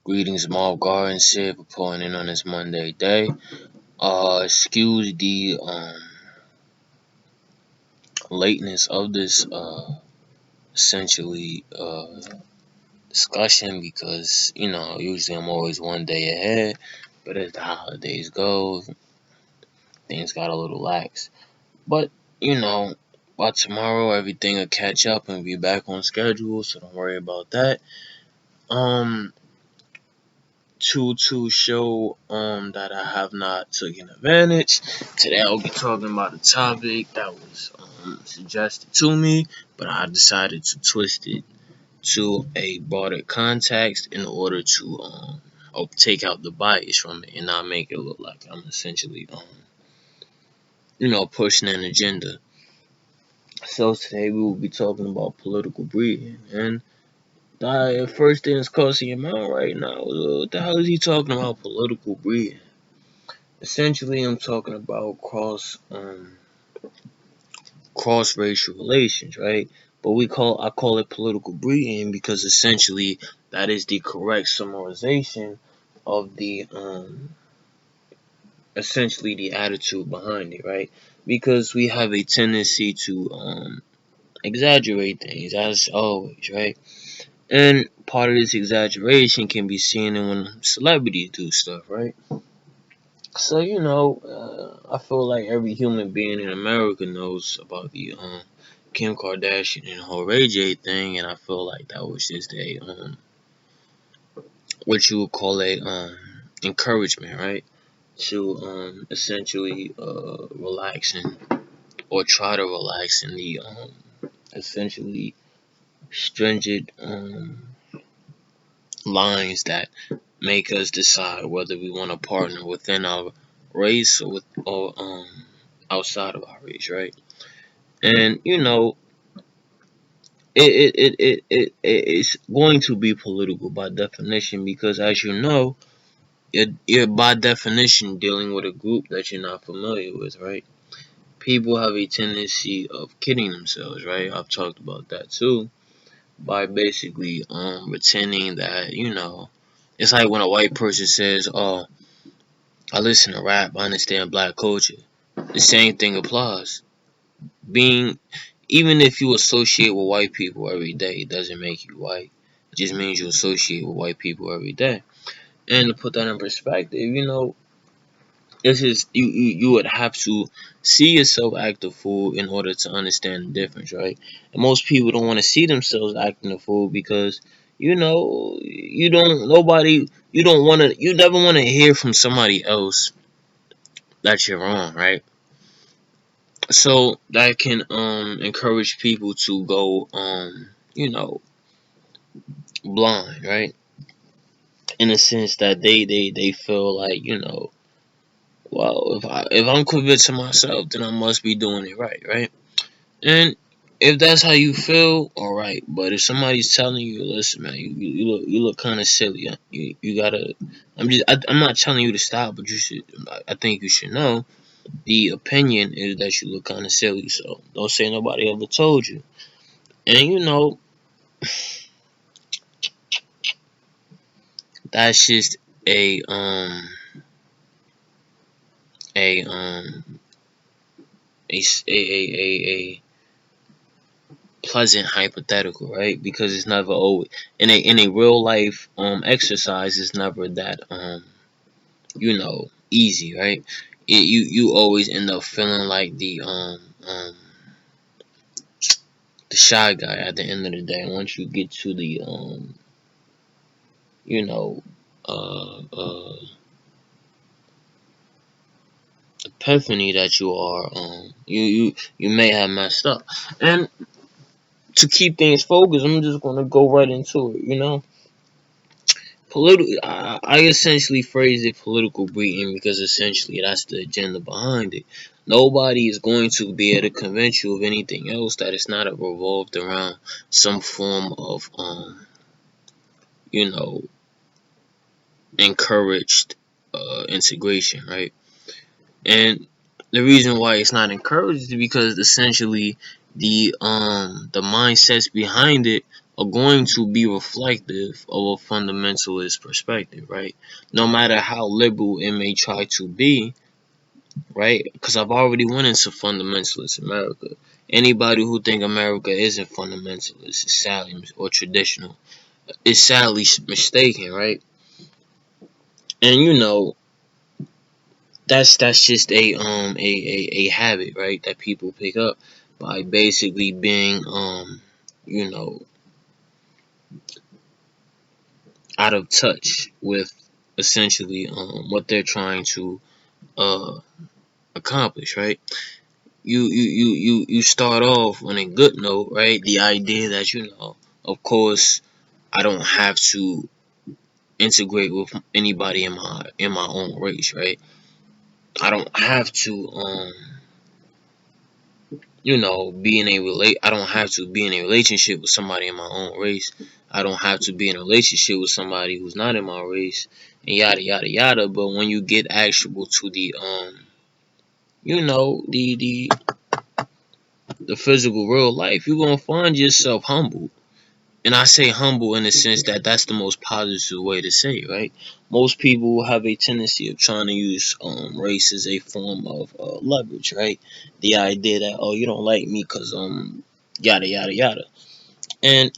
Greetings, Mark Gardens here, reporting on this Monday day. Excuse the lateness of this essentially discussion because usually I'm always one day ahead, but as the holidays go, things got a little lax. But you know, by tomorrow everything will catch up and be back on schedule, so don't worry about that. Um, to show that I have not taken advantage. Today I'll be talking about a topic that was suggested to me, but I decided to twist it to a broader context in order to take out the bias from it and not make it look like I'm essentially pushing an agenda. So today we will be talking about political breeding, and the first thing that's crossing your mind right now is what the hell is he talking about political breeding? Essentially, I'm talking about cross racial relations, right? But I call it political breeding because essentially that is the correct summarization of the essentially the attitude behind it, right? Because we have a tendency to exaggerate things as always, right? And part of this exaggeration can be seen in when celebrities do stuff, right? So I feel like every human being in America knows about the Kim Kardashian and whole Ray J thing, and I feel like that was just a what you would call a encouragement, right? To essentially relax or try to relax in the essentially stringent lines that make us decide whether we want to partner within our race or outside of our race, right? And it's going to be political by definition because, as you know, you're by definition dealing with a group that you're not familiar with, right? People have a tendency of kidding themselves, right? I've talked about that too, by basically pretending that it's like when a white person says, "Oh, I listen to rap, I understand black culture." The same thing applies. Being Even if you associate with white people every day, it doesn't make you white. It just means you associate with white people every day. And to put that in perspective, this is you would have to see yourself act a fool in order to understand the difference, right? And most people don't want to see themselves acting a fool because you never want to hear from somebody else that you're wrong, right? So that can encourage people to go blind, right? In a sense that they feel like well, if I'm convincing myself, then I must be doing it right, right? And if that's how you feel, all right. But if somebody's telling you, listen, man, you look kind of silly. You gotta. I'm not telling you to stop, but you should. I think you should know. The opinion is that you look kind of silly, so don't say nobody ever told you. And that's just a um a um a pleasant hypothetical, right? Because it's never always in a real life exercise. It's never that easy, right? You always end up feeling like the shy guy at the end of the day. Once you get to the you know uh uh epiphany that you are you may have messed up. And to keep things focused, I'm just gonna go right into it. I essentially phrase it political breeding because essentially that's the agenda behind it. Nobody is going to be able to convince you of anything else that it's not revolved around some form of you know encouraged integration, right? And the reason why it's not encouraged is because essentially the mindsets behind it are going to be reflective of a fundamentalist perspective, right? No matter how liberal it may try to be, right? Because I've already went into fundamentalist America. Anybody who think America isn't fundamentalist is sadly or traditional is sadly mistaken, right? And that's just a habit, right? That people pick up by basically being you know out of touch with essentially what they're trying to uh accomplish, right? You start off on a good note, right? The idea that of course, I don't have to integrate with anybody in my own race, right? I don't have to I don't have to be in a relationship with somebody in my own race. I don't have to be in a relationship with somebody who's not in my race, and yada yada yada. But when you get actual to the you know the physical real life, you're gonna find yourself humble. And I say humble in the sense that that's the most positive way to say it, right? Most people have a tendency of trying to use race as a form of leverage, right? The idea that, oh, you don't like me because yada yada yada. And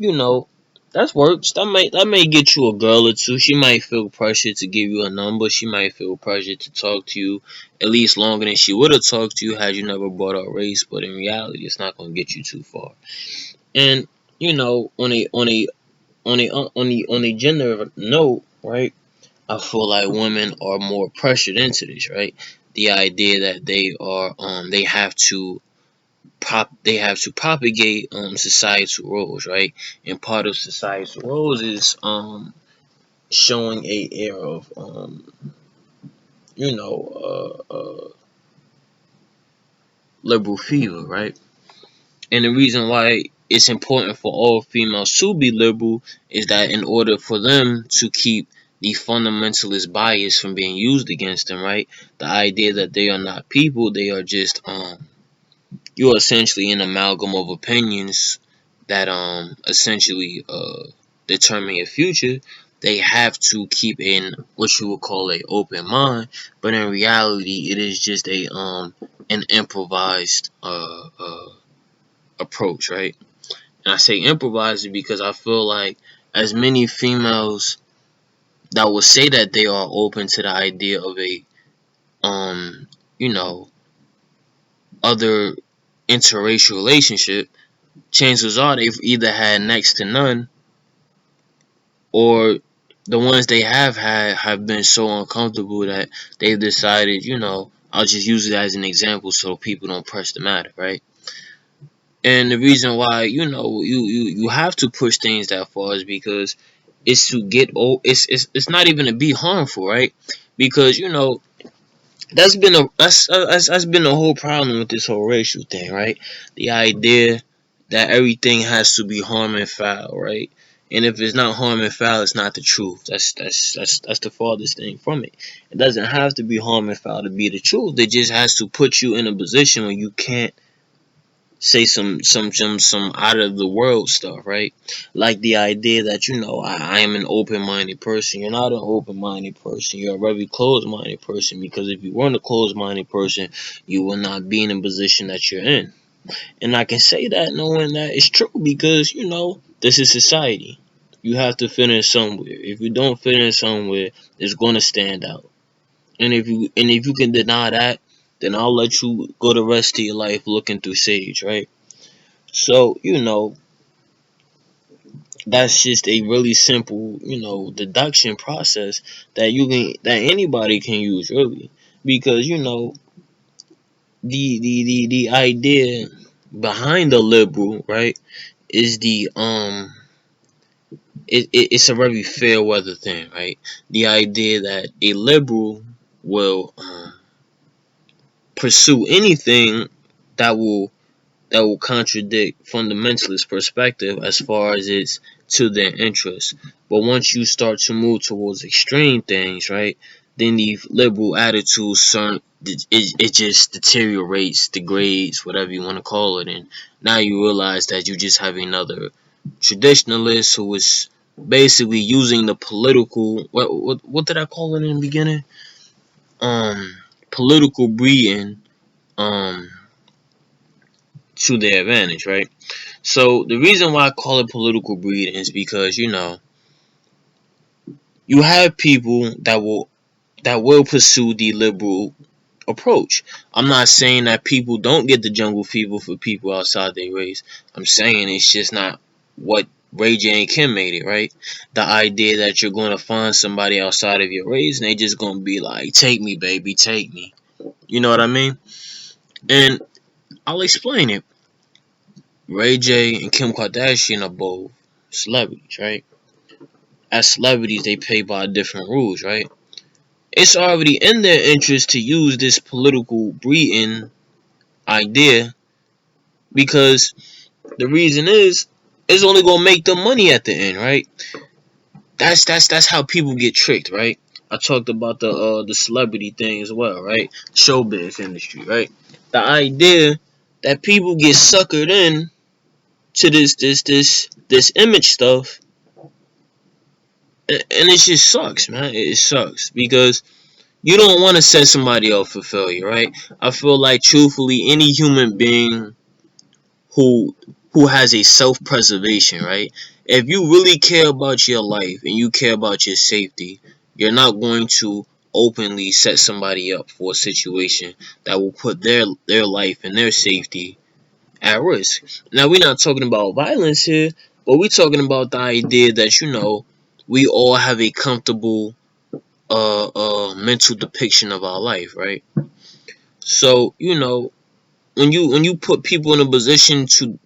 that works. That may get you a girl or two. She might feel pressure to give you a number. She might feel pressure to talk to you at least longer than she would have talked to you had you never brought up race. But in reality, it's not going to get you too far. And on a gender note, right? I feel like women are more pressured into this, right? The idea that they have to propagate societal roles, right? And part of societal roles is showing a air of you know liberal fever, right? And the reason why it's important for all females to be liberal is that in order for them to keep the fundamentalist bias from being used against them, right? The idea that they are not people, they are just you're essentially an amalgam of opinions that essentially determine your future. They have to keep in what you would call a open mind, but in reality, it is just a an improvised approach, right? And I say improvising because I feel like as many females that will say that they are open to the idea of a you know other interracial relationship, chances are they've either had next to none, or the ones they have had have been so uncomfortable that they've decided, I'll just use it as an example so people don't press the matter, right? And the reason why you have to push things that far is because it's to get old. It's not even to be harmful, right? Because that's been the whole problem with this whole racial thing, right? The idea that everything has to be harm and foul, right? And if it's not harm and foul, it's not the truth. That's the farthest thing from it. It doesn't have to be harm and foul to be the truth. It just has to put you in a position where you can't say some out of the world stuff, right? Like the idea that I am an open minded person. You're not an open minded person. You're a very closed minded person, because if you weren't a closed minded person, you will not be in the position that you're in. And I can say that knowing that it's true, because this is society. You have to fit in somewhere. If you don't fit in somewhere, it's gonna stand out. And if you can deny that, then I'll let you go the rest of your life looking through sage, right? So, that's just a really simple, deduction process that anybody can use, really. Because, the idea behind the liberal, right, is it's a very fair weather thing, right? The idea that a liberal will pursue anything that will contradict fundamentalist perspective as far as it's to their interest. But once you start to move towards extreme things, right, then the liberal attitude, it just deteriorates, degrades, whatever you want to call it, and now you realize that you just have another traditionalist who was basically using the political what did I call it in the beginning? Um, Political breeding to their advantage, right? So the reason why I call it political breeding is because you have people that will pursue the liberal approach. I'm not saying that people don't get the jungle fever for people outside their race. I'm saying it's just not what Ray J and Kim made it, right? The idea that you're going to find somebody outside of your race and they just going to be like, take me, baby, take me. You know what I mean? And I'll explain it. Ray J and Kim Kardashian are both celebrities, right? As celebrities, they play by different rules, right? It's already in their interest to use this political breeding idea because the reason is it's only gonna make them money at the end, right? That's how people get tricked, right? I talked about the celebrity thing as well, right? Showbiz industry, right? The idea that people get suckered in to this image stuff, and it just sucks, man. It sucks because you don't want to set somebody up for failure, right? I feel like truthfully, any human being who who has a self-preservation, right? If you really care about your life and you care about your safety, you're not going to openly set somebody up for a situation that will put their life and their safety at risk. Now we're not talking about violence here, but we're talking about the idea that we all have a comfortable mental depiction of our life, right? So when you put people in a position to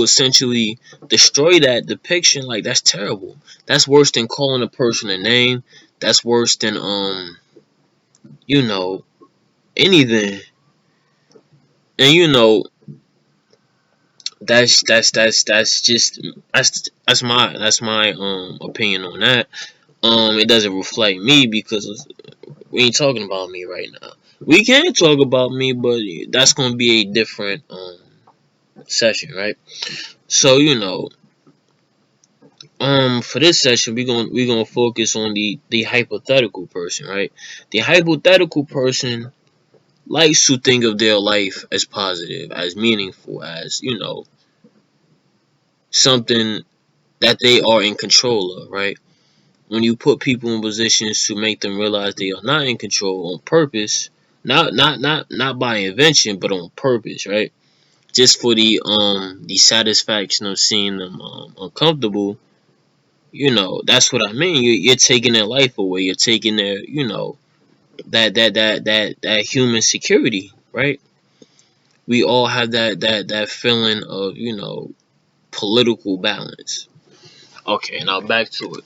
essentially destroy that depiction, like that's terrible. That's worse than calling a person a name. That's worse than you know anything. And that's just that's my opinion on that. It doesn't reflect me because we ain't talking about me right now. We can talk about me, but that's gonna be a different session, right? So for this session we're gonna focus on the hypothetical person, right? The hypothetical person likes to think of their life as positive, as meaningful, as something that they are in control of, right? When you put people in positions to make them realize they are not in control on purpose, not by invention, but on purpose, right? Just for the satisfaction of seeing them uncomfortable. That's what I mean. You're taking their life away. You're taking their that human security, right? We all have that feeling of political balance. Okay, now back to it.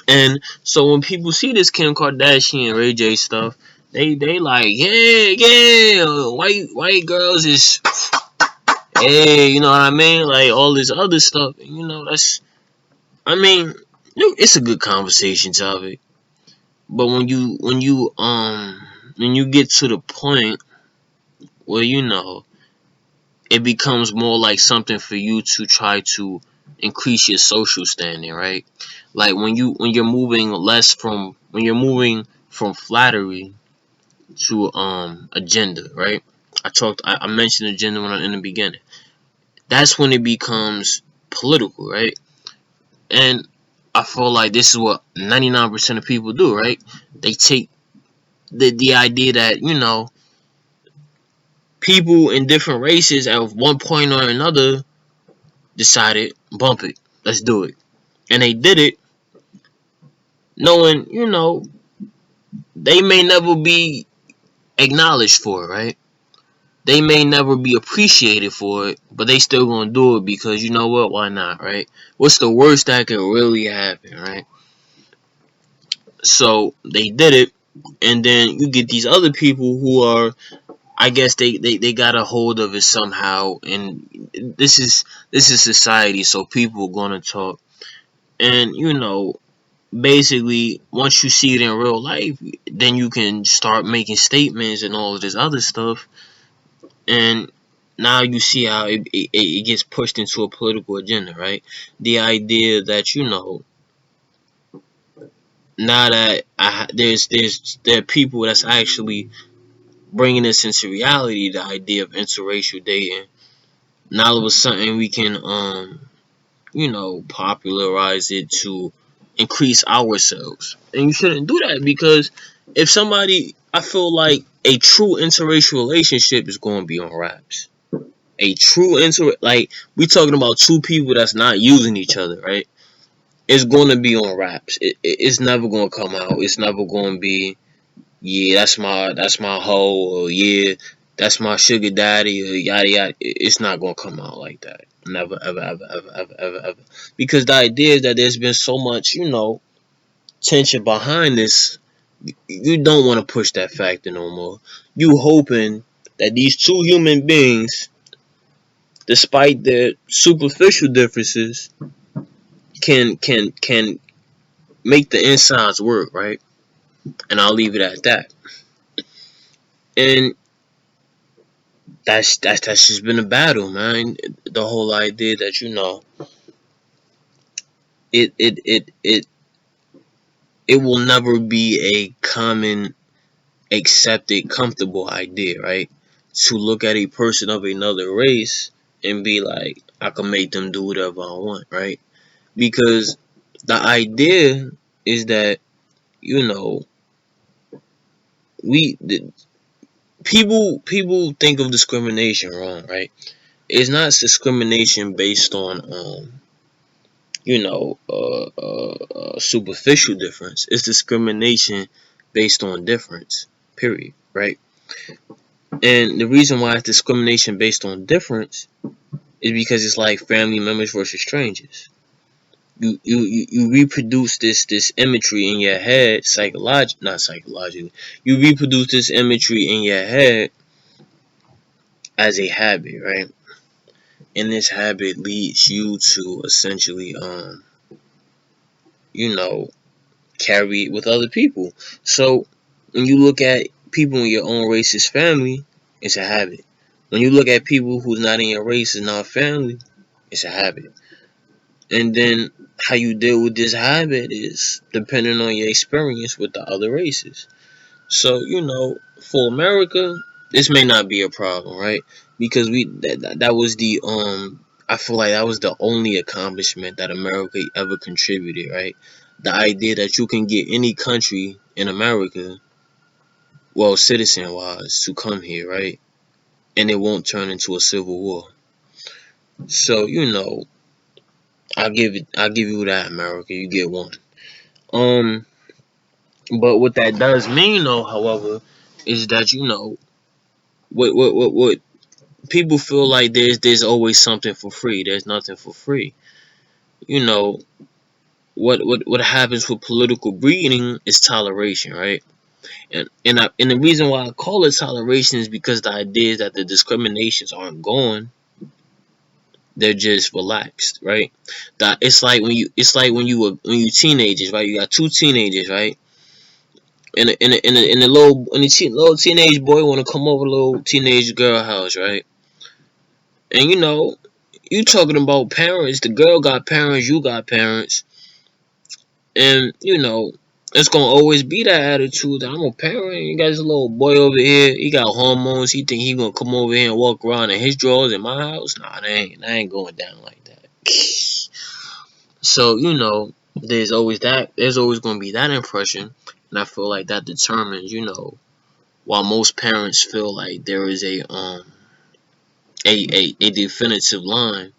And so when people see this Kim Kardashian Ray J stuff, they like, yeah, white girls is, hey, you know what I mean? Like all this other stuff, that's, I mean, it's a good conversation topic. But when you get to the point where it becomes more like something for you to try to increase your social standing, right? Like when you're moving from flattery to agenda, right? I mentioned agenda in the beginning. That's when it becomes political, right? And I feel like this is what 99% of people do, right? They take the idea that people in different races at one point or another decided bump it, let's do it, and they did it knowing they may never be acknowledged for it, right? They may never be appreciated for it, but they still gonna do it because you know what? Why not, right? What's the worst that could really happen, right? So they did it, and then you get these other people who are, I guess they got a hold of it somehow, and this is society, so people are gonna talk, and basically once you see it in real life, then you can start making statements and all of this other stuff, and now you see how it gets pushed into a political agenda, right? The idea that, now that there are people that's actually bringing this into reality, the idea of interracial dating. Now all of a sudden we can popularize it to increase ourselves. And you shouldn't do that, because if somebody, I feel like a true interracial relationship is going to be on wraps. A true like, we talking about two people that's not using each other, right? It's going to be on wraps. It's never going to come out. It's never going to be, yeah, that's my hoe, or yeah, that's my sugar daddy, or yada yada. It's not gonna come out like that. Never, ever, ever, ever, ever, ever, ever. Because the idea is that there's been so much, tension behind this. You don't want to push that factor no more. You hoping that these two human beings, despite their superficial differences, can make the insides work, right? And I'll leave it at that. And that's just been a battle, man. The whole idea that, it will never be a common, accepted, comfortable idea, right? To look at a person of another race and be like, I can make them do whatever I want, right? Because the idea is that, you know we the, people think of discrimination wrong, right? It's not discrimination based on superficial difference. It's discrimination based on difference, period, right? And the reason why it's discrimination based on difference is because it's like family members versus strangers. You reproduce this imagery in your head, not psychologically. You reproduce this imagery in your head as a habit, right? And this habit leads you to essentially you know carry it with other people. So when you look at people in your own race's family, it's a habit. When you look at people who's not in your race is not family, it's a habit. And then how you deal with this habit is depending on your experience with the other races. So, for America, this may not be a problem, right? Because that was the I feel like that was the only accomplishment that America ever contributed, right? The idea that you can get any country in America, well, citizen wise, to come here, right? And it won't turn into a civil war. So, I'll give you that, America. You get one. Um but what that does mean, though, however, is that, what people feel like there's always something for free. There's nothing for free. You know what happens with political breeding is toleration, right? And the reason why I call it toleration is because the idea is that the discriminations aren't gone; they're just relaxed, right? That it's like when you teenagers, right? You got two teenagers, right? And the teenage boy want to come over to the little teenage girl house, right? And you talking about parents. The girl got parents, you got parents, and it's gonna always be that attitude that I'm a parent. You got this little boy over here. He got hormones. He think he gonna come over here and walk around in his drawers in my house. Nah, that ain't going down like that. So there's always that. There's always gonna be that impression, and I feel like that determines, while most parents feel like there is a definitive line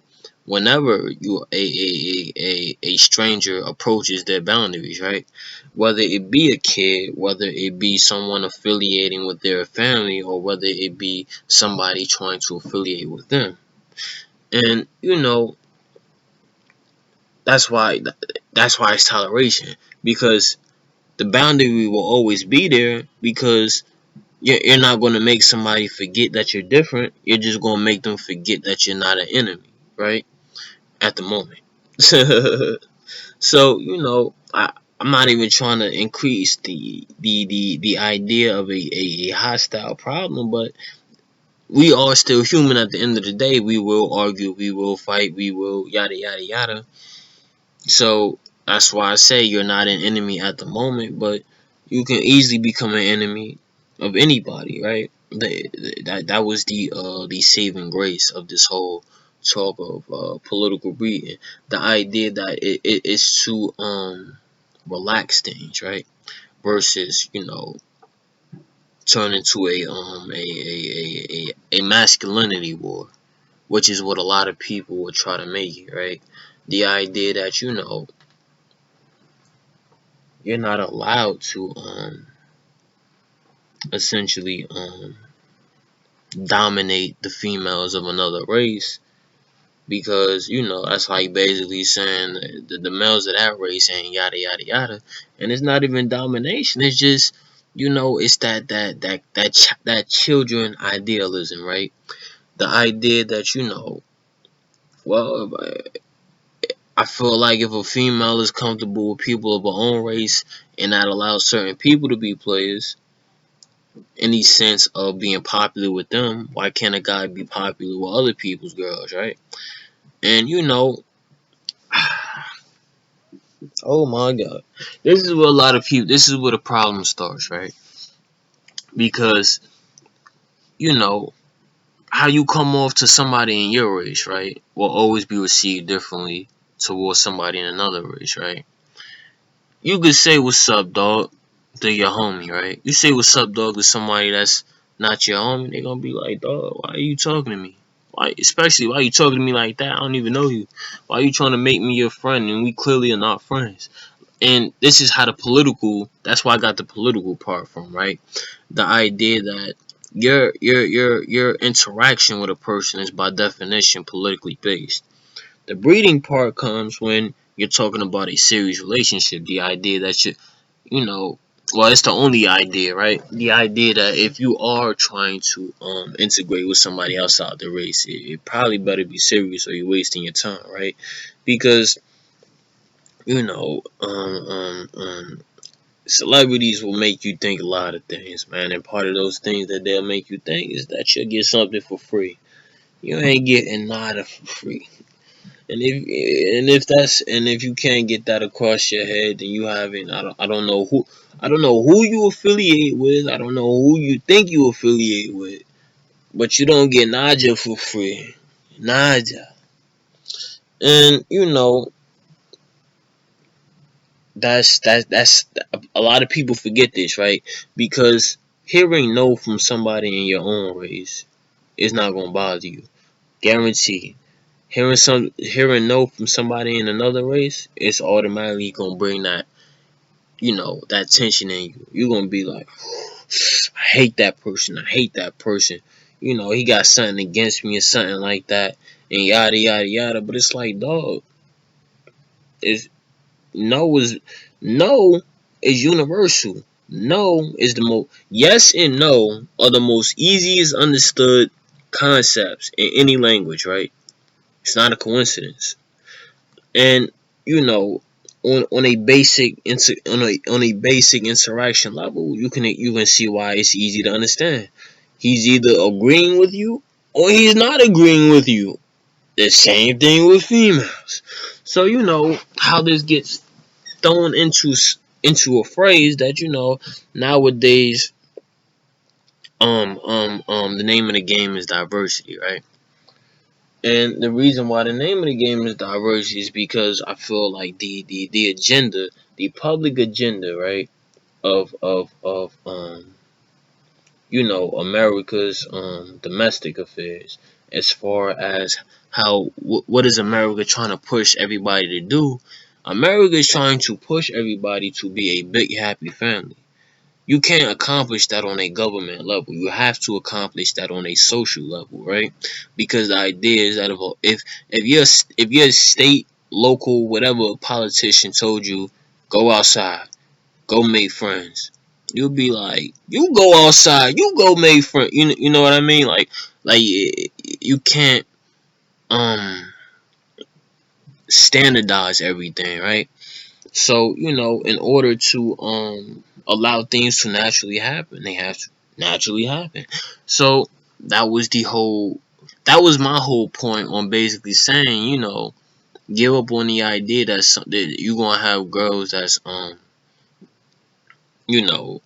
whenever a stranger approaches their boundaries, right? Whether it be a kid, whether it be someone affiliating with their family, or whether it be somebody trying to affiliate with them. And that's why it's toleration, because the boundary will always be there, because you're not going to make somebody forget that you're different. You're just going to make them forget that you're not an enemy, right? At the moment. So I'm not even trying to increase the idea of a hostile problem, but we are still human at the end of the day. We will argue, we will fight, we will yada yada yada. So that's why I say you're not an enemy at the moment, but you can easily become an enemy of anybody, right? That was the saving grace of this whole talk of political breeding. The idea that it is to relax things, right? Versus, turn into a masculinity war, which is what a lot of people would try to make it, right? The idea that you're not allowed to essentially dominate the females of another race, because that's like basically saying the males of that race ain't yada yada yada. And it's not even domination, it's just it's that children idealism, right? The idea that well, I feel like if a female is comfortable with people of her own race and that allows certain people to be players, in the sense of being popular with them, why can't a guy be popular with other people's girls, right? And oh my god, this is where a lot of people, this is where the problem starts, right? Because you know how you come off to somebody in your race, right, will always be received differently towards somebody in another race, right? You could say what's up, dog, to your homie, right? You say what's up, dog, to somebody that's not your homie, they gonna be like, dog, why are you talking to me? Why, especially why you talking to me like that? I don't even know you. Why are you trying to make me your friend and we clearly are not friends? And this is how the political. That's why I got the political part from, right? The idea that your interaction with a person is by definition politically based. The breeding part comes when you're talking about a serious relationship. The idea that well, it's the only idea, right? The idea that if you are trying to integrate with somebody outside the race, it probably better be serious or you're wasting your time, right? Because you know, celebrities will make you think a lot of things, man. And part of those things that they'll make you think is that you'll get something for free. You ain't getting nada for free. And if you can't get that across your head, then you haven't. I don't know who you affiliate with. I don't know who you think you affiliate with. But you don't get Naja for free. Naja. And that's a lot of people forget this, right? Because hearing no from somebody in your own race is not gonna bother you, guaranteed. Hearing no from somebody in another race, it's automatically gonna bring that tension in you. You're gonna be like, I hate that person. I hate that person. He got something against me or something like that, and yada yada yada. But it's like, dog, it's No is no is universal. No is the most Yes and no are the most easiest understood concepts in any language, right? It's not a coincidence. And on a basic on a basic interaction level, you can see why it's easy to understand. He's either agreeing with you or he's not agreeing with you. The same thing with females. So how this gets thrown into a phrase that nowadays the name of the game is diversity, right? And the reason why the name of the game is diversity is because I feel like the agenda, the public agenda, right, of America's domestic affairs, as far as what is America trying to push everybody to do. America is trying to push everybody to be a big happy family. You can't accomplish that on a government level. You have to accomplish that on a social level, right? Because the idea is that if your state, local, whatever politician told you, go outside, go make friends, you'll be like, you go outside, you go make friends. You know what I mean? Like you can't standardize everything, right? So in order to allow things to naturally happen, they have to naturally happen. So that was the whole that was my whole point on basically saying, give up on the idea that you gonna have girls that's you know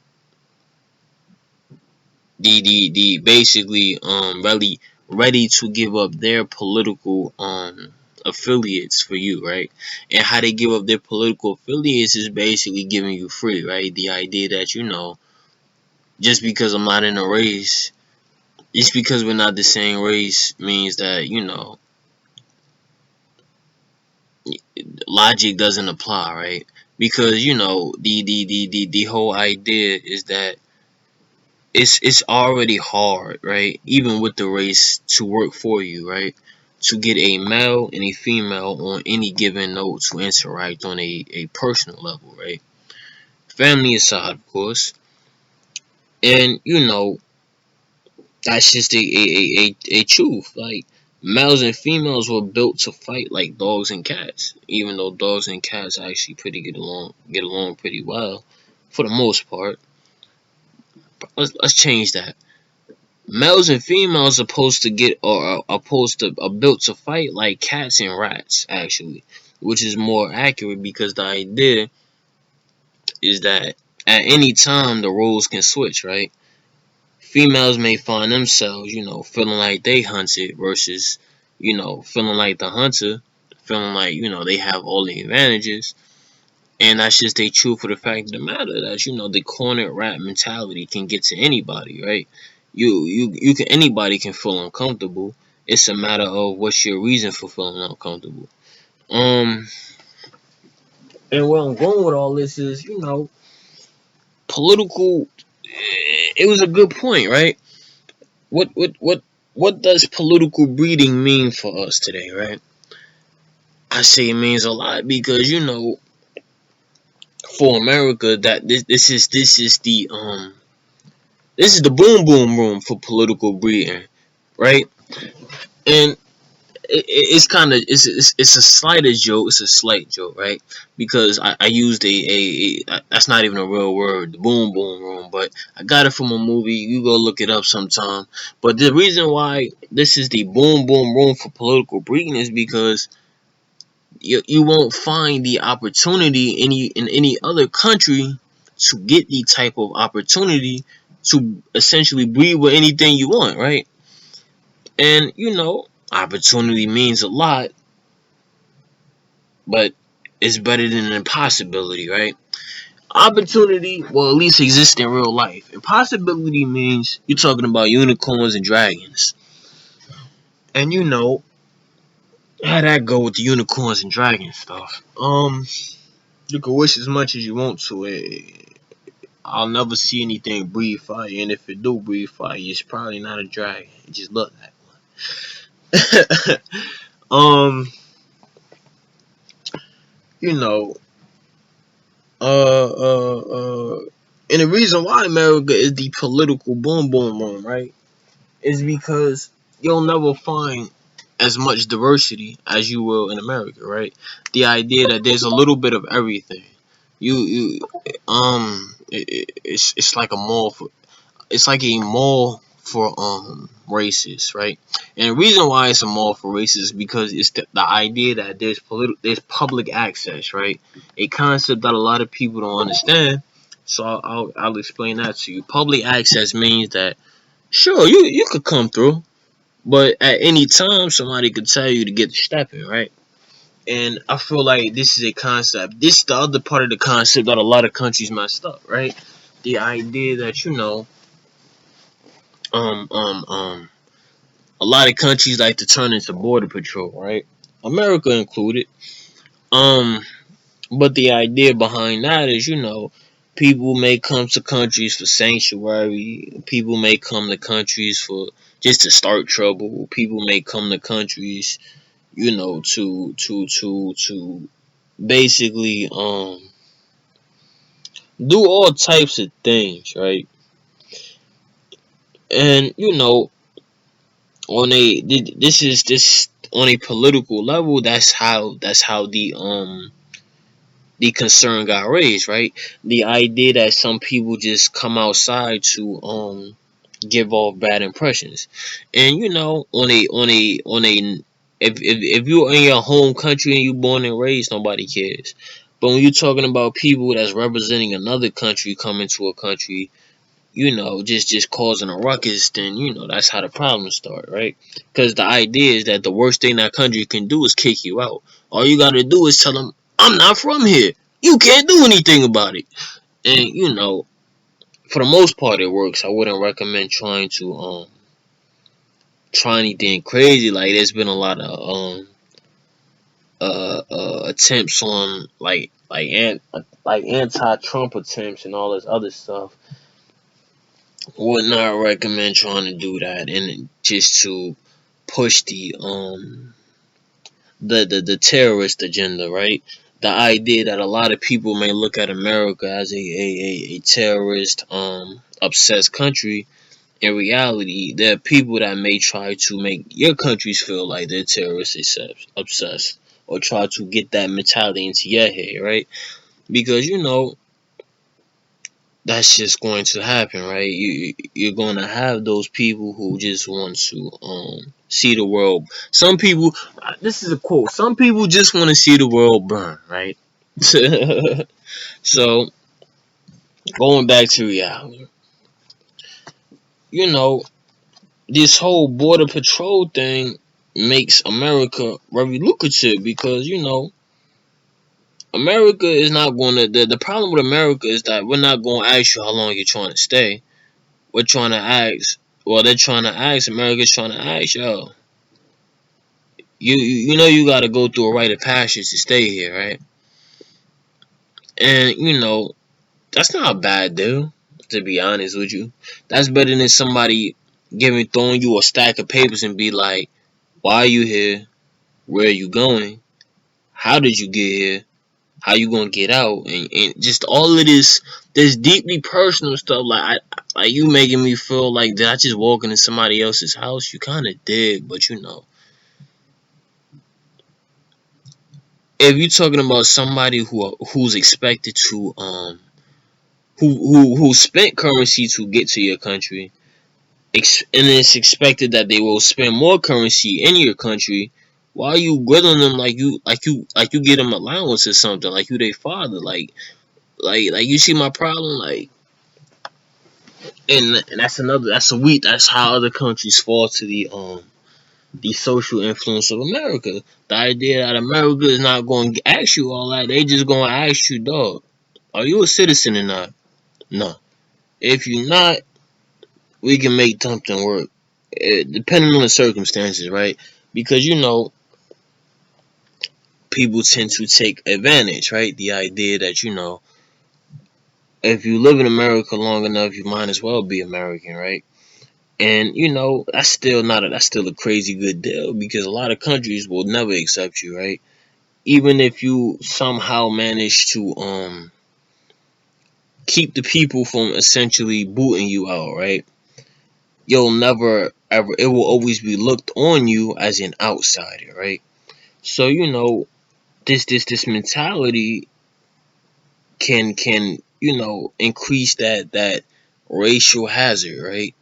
the basically really ready to give up their political affiliates for you, right? And how they give up their political affiliates is basically giving you free, right? The idea that, just because I'm not in a race, just because we're not the same race means that, logic doesn't apply, right? Because, the whole idea is that it's already hard, right? Even with the race to work for you, right? To get a male and a female on any given note to interact on a personal level, right? Family aside, of course. And that's just a truth. Like, males and females were built to fight like dogs and cats. Even though dogs and cats actually pretty get along pretty well for the most part. Let's change that. Males and females are supposed to get or are opposed to are built to fight like cats and rats, actually, which is more accurate because the idea is that at any time the roles can switch, right? Females may find themselves, feeling like they hunted versus, feeling like the hunter, feeling like, they have all the advantages. And that's just a truth for the fact of the matter that, the cornered rat mentality can get to anybody, right? You can anybody can feel uncomfortable. It's a matter of what's your reason for feeling uncomfortable. Um and where I'm going with all this is, political. It was a good point, right? What does political breeding mean for us today, right? I say it means a lot because for America that this is the boom boom room for political breeding, right? And it's kind of it's a slighter joke. It's a slight joke, right? Because I used that's not even a real word, the boom boom room, but I got it from a movie. You go look it up sometime. But the reason why this is the boom boom room for political breeding is because you won't find the opportunity in any other country to get the type of opportunity to essentially breed with anything you want, right? And opportunity means a lot, but it's better than an impossibility, right? Opportunity will at least exist in real life. Impossibility means you're talking about unicorns and dragons. And how that go with the unicorns and dragons stuff. You can wish as much as you want to. I'll never see anything breathe fire, and if it do breathe fire, it's probably not a dragon. It just look like one. You know, and the reason why America is the political boom boom room, right, is because you'll never find as much diversity as you will in America, right? The idea that there's a little bit of everything. You it's like a mall for it's like a mall for races, right? And the reason why it's a mall for races is because it's the idea that there's public access, right? A concept that a lot of people don't understand. So I'll explain that to you. Public access means that sure you could come through, but at any time somebody could tell you to get the step in, right? And I feel like this is a concept. This is the other part of the concept that a lot of countries messed up, right? The idea that um um um a lot of countries like to turn into border patrol, right? America included. Um, but the idea behind that is, people may come to countries for sanctuary. People may come to countries for just to start trouble. People may come to countries, to basically do all types of things, right? And on a this on a political level, that's how the concern got raised, right? The idea that some people just come outside to give off bad impressions. And on a if you're in your home country and you born and raised, nobody cares. But when you're talking about people that's representing another country coming to a country, just causing a ruckus, then that's how the problems start, right? Because the idea is that the worst thing that country can do is kick you out. All you gotta do is tell them, "I'm not from here. You can't do anything about it." And for the most part, it works. I wouldn't recommend try anything crazy. Like there's been a lot of attempts on like anti-Trump attempts and all this other stuff. Would not recommend trying to do that, and just to push the terrorist agenda, right? The idea that a lot of people may look at America as a terrorist obsessed country. In reality, there are people that may try to make your countries feel like they're terrorist obsessed, or try to get that mentality into your head, right? Because that's just going to happen, right? You're going to have those people who just want to see the world. Some people, this is a quote. Some people just want to see the world burn, right? So going back to reality, you know, this whole border patrol thing makes America very lucrative because America is not going to. The problem with America is that we're not going to ask you how long you're trying to stay. We're trying to ask. Well, they're trying to ask. America's trying to ask, yo. You got to go through a rite of passage to stay here, right? And that's not a bad deal. To be honest with you, that's better than somebody throwing you a stack of papers and be like, "Why are you here? Where are you going? How did you get here? How you gonna get out?" And just all of this deeply personal stuff. Like you making me feel like, did I just walk into somebody else's house? You kind of did, but if you're talking about somebody who's expected to who spent currency to get to your country, and it's expected that they will spend more currency in your country. Why are you grilling them like you get them allowance or something, like you their father? Like you see my problem, and that's how other countries fall to the social influence of America. The idea that America is not going to ask you all that, they just going to ask you, dog, are you a citizen or not? No. If you're not, we can make something work, depending on the circumstances, right? Because people tend to take advantage, right? The idea that if you live in America long enough, you might as well be American, right? And that's still a crazy good deal because a lot of countries will never accept you, right? Even if you somehow manage to keep the people from essentially booting you out, right? You'll never ever, it will always be looked on you as an outsider, right? So this mentality can increase that racial hazard, right?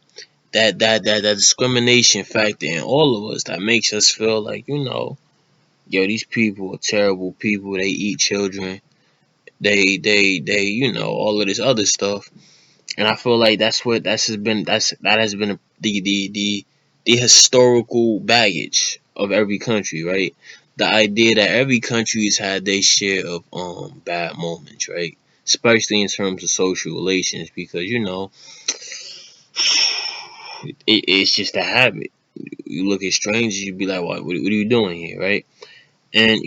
That discrimination factor in all of us that makes us feel like yo, these people are terrible people. They eat children. They all of this other stuff. And I feel like that has been the historical baggage of every country, right? The idea that every country has had their share of bad moments, right? Especially in terms of social relations, because it's just a habit. You look at strangers, you be like, what are you doing here, right? And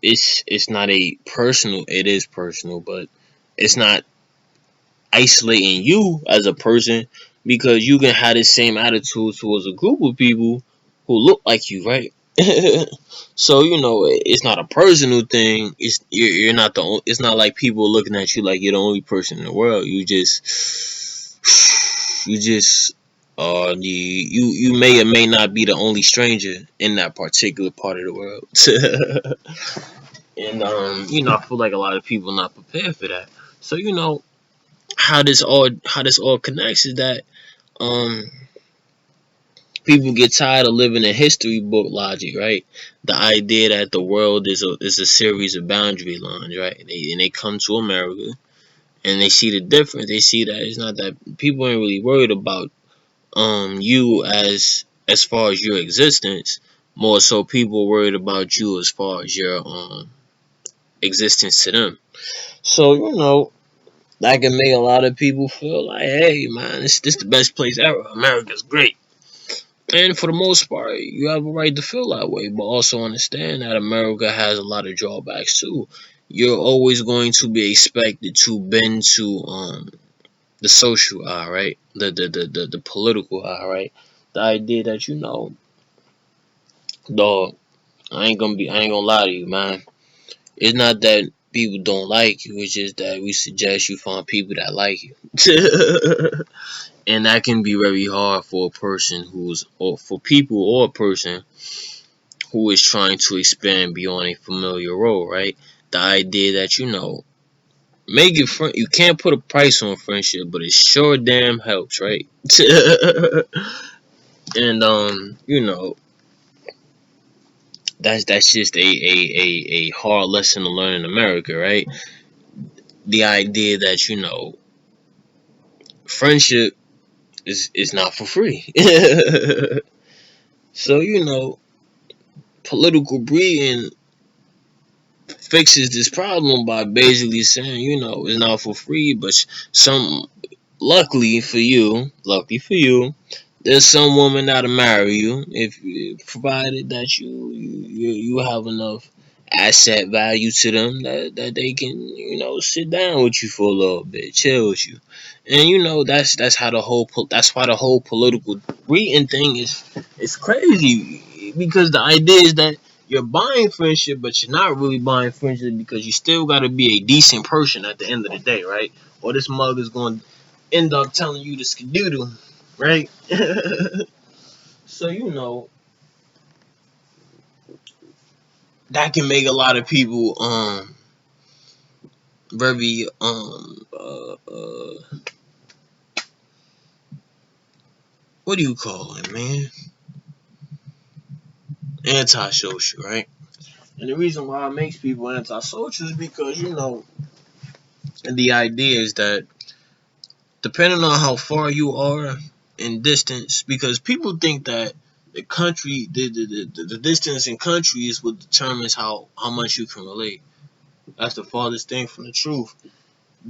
it's not a personal. It is personal, but it's not isolating you as a person because you can have the same attitude towards a group of people who look like you, right? So it's not a personal thing. You're not it's not like people looking at you like you're the only person in the world. You may or may not be the only stranger in that particular part of the world. And I feel like a lot of people not prepared for that. So how this all connects is that um people get tired of living in history book logic, right? The idea that the world is a series of boundary lines, right? And they come to America and they see the difference. They see that it's not that people ain't really worried about you as far as your existence. More so, people worried about you as far as your existence to them. So that can make a lot of people feel like, hey man, this the best place ever. America's great. And for the most part, you have a right to feel that way, but also understand that America has a lot of drawbacks too. You're always going to be expected to bend to the social eye, right? The political eye, right? The idea that dog, I ain't gonna lie to you, man. It's not that people don't like you, it's just that we suggest you find people that like you. And that can be very hard for a person or for people or a person who is trying to expand beyond a familiar role, right? The idea that make your friend. You can't put a price on friendship, but it sure damn helps, right? And that's just a hard lesson to learn in America, right? The idea that friendship is not for free. So political breeding fixes this problem by basically saying, it's not for free, but some luckily for you, there's some woman that'll marry you if provided that you have enough asset value to them that they can sit down with you for a little bit, chill with you, and that's how that's why the whole political reading thing is crazy because the idea is that you're buying friendship, but you're not really buying friendship because you still got to be a decent person at the end of the day, right? Or this mug is going to end up telling you to skedoodle, right? So that can make a lot of people very what do you call it, man? Antisocial, right? And the reason why it makes people antisocial is because the idea is that depending on how far you are in distance, because people think that the distance in countries what determines how much you can relate. That's the farthest thing from the truth.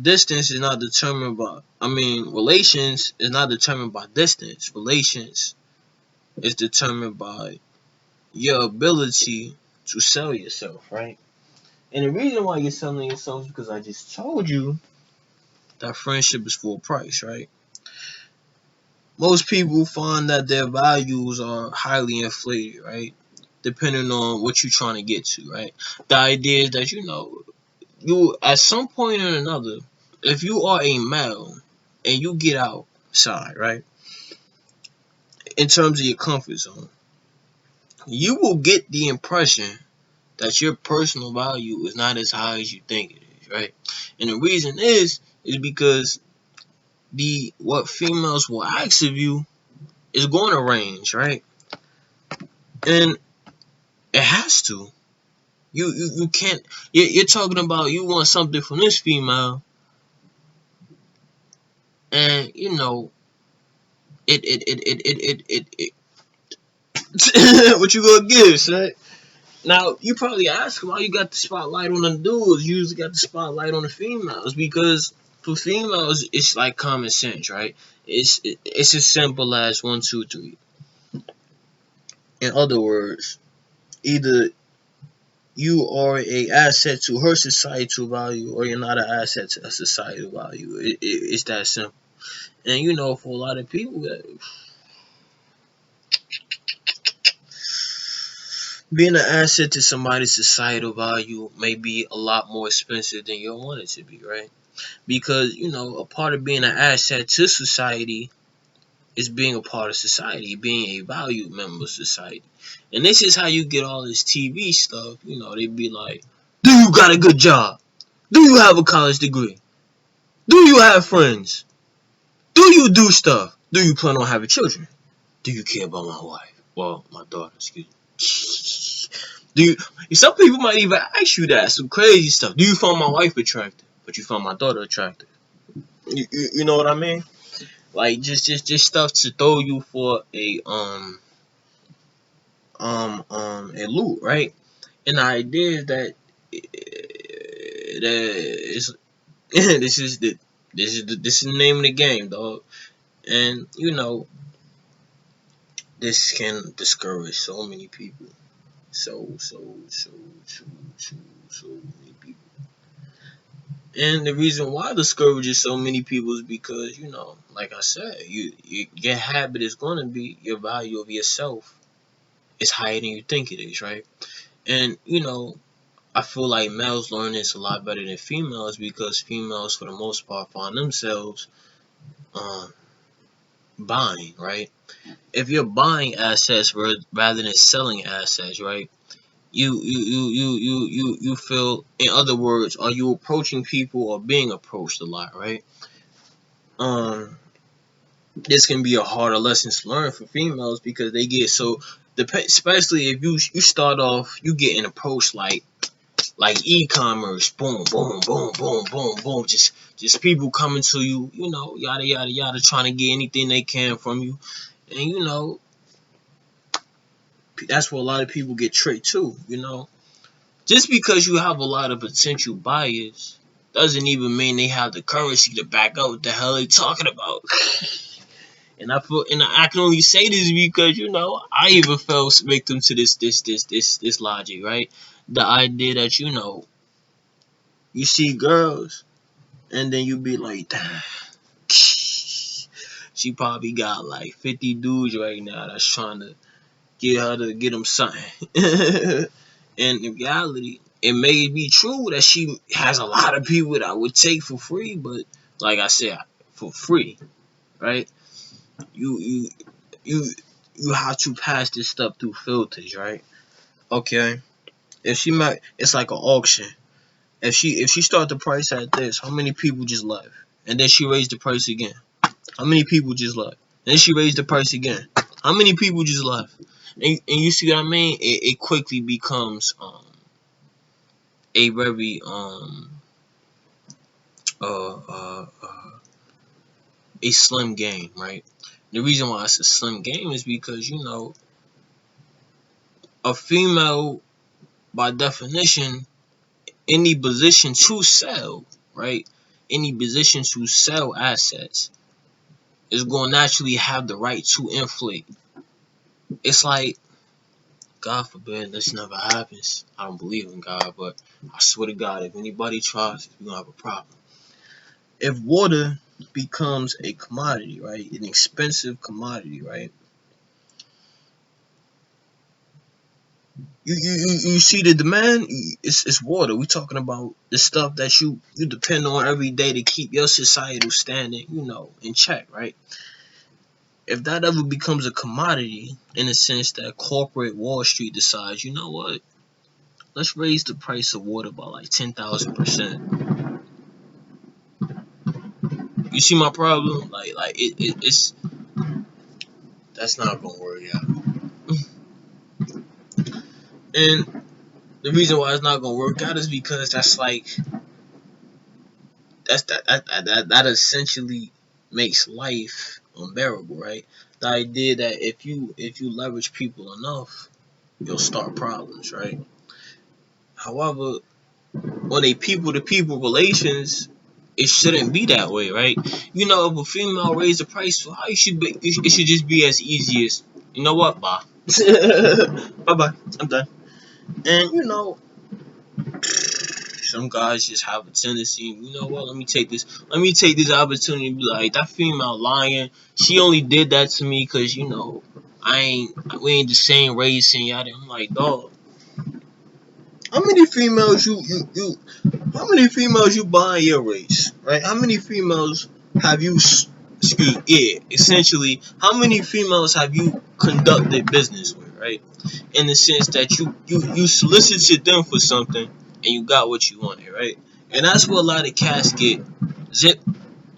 Distance is not determined by, relations is not determined by distance. Relations is determined by your ability to sell yourself, right? And the reason why you're selling yourself is because I just told you that friendship is full price, right? Most people find that their values are highly inflated, right? Depending on what you're trying to get to, right? The idea is that you at some point or another, if you are a male and you get outside, right, in terms of your comfort zone, you will get the impression that your personal value is not as high as you think it is, right? And the reason is because the what females will ask of you is going to range, right? And it has to. You can't. You're talking about you want something from this female, and it what you gonna give, son? Now you probably ask why you got the spotlight on the dudes. You usually got the spotlight on the females because for females it's like common sense, right? It's as simple as 1, 2, 3. In other words, either you are a asset to her societal value or you're not an asset to a societal value. It's that simple. And for a lot of people, being an asset to somebody's societal value may be a lot more expensive than you want it to be, right? Because a part of being an asset to society is being a part of society, being a valued member of society. And this is how you get all this TV stuff. They be like, "Do you got a good job? Do you have a college degree? Do you have friends? Do you do stuff? Do you plan on having children? Do you care about my wife? Well, my daughter, excuse me. Do you? Some people might even ask you that, some crazy stuff. Do you find my wife attractive? But you find my daughter attractive. You know what I mean? Like just stuff to throw you for a loop, right? And the idea is that is this is the name of the game, dog. And this can discourage so many people. So many people. And the reason why it discourages so many people is because, like I said, your habit is going to be your value of yourself is higher than you think it is, right? And, I feel like males learn this a lot better than females because females, for the most part, find themselves um, buying, right? If you're buying assets rather than selling assets, right? You feel, in other words, are you approaching people or being approached a lot, right? Um, this can be a harder lesson to learn for females because they get so, especially if you start off, you getting approached like e-commerce, boom, boom, boom, boom, boom, boom, just people coming to you, yada yada yada, trying to get anything they can from you, and that's where a lot of people get tricked too, Just because you have a lot of potential buyers doesn't even mean they have the currency to back up what the hell they talking about. And I can only say this because I even fell victim to this logic, right? The idea that you see girls and then you be like, damn, she probably got like 50 dudes right now that's trying to get them something. And in reality, it may be true that she has a lot of people that would take for free, but like I said, for free, right? You you you you have to pass this stuff through filters, right? Okay. If she might, it's like an auction. If she start the price at this, how many people just left? And then she raised the price again. How many people just left? And then she raised the price again. How many people just left? And you see what I mean? It quickly becomes a very uh, uh, uh, a slim game, right? The reason why it's a slim game is because a female, by definition, any position to sell, right? Any position to sell assets is going to naturally have the right to inflate. It's like, God forbid this never happens. I don't believe in God, but I swear to God, if anybody tries, we're going to have a problem. If water becomes a commodity, right? An expensive commodity, right? You see the demand, it's water. We talking about the stuff that you depend on every day to keep your societal standing, in check, right? If that ever becomes a commodity, in the sense that corporate Wall Street decides, you know what, let's raise the price of water by like 10,000%. You see my problem? It's that's not gonna work out. And the reason why it's not gonna work out is because that essentially makes life unbearable, right? The idea that if you leverage people enough, you'll start problems, right? However, on a people to people relations, it shouldn't be that way, right? If a female raise the price so high, it should just be as easy as, you know what, bye. Bye bye. I'm done. And some guys just have a tendency, you know what, let me take this opportunity to be like, that female lying, she only did that to me because, we ain't the same race and yada. I'm like, dog, how many females how many females you buy your race, right? How many females have you, essentially, how many females have you conducted business with, right? In the sense that you solicited them for something and you got what you wanted, right? And that's what a lot of cats get. Zip.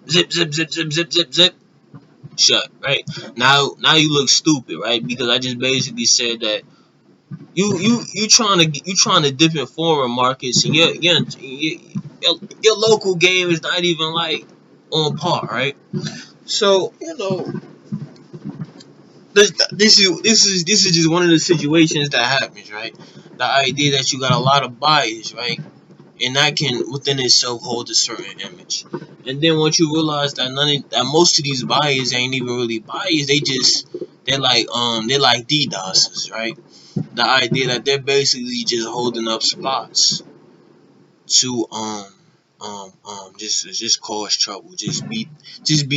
zip, zip, zip, zip, zip, zip, zip, shut, right? Now you look stupid, right? Because I just basically said that you trying to dip in foreign markets, and your local game is not even like on par, right? So this is just one of the situations that happens, right? The idea that you got a lot of bias, right? And that can within itself hold a certain image. And then once you realize that that most of these buyers ain't even really buyers, they're like DDoSers, right? The idea that they're basically just holding up spots to just cause trouble, just be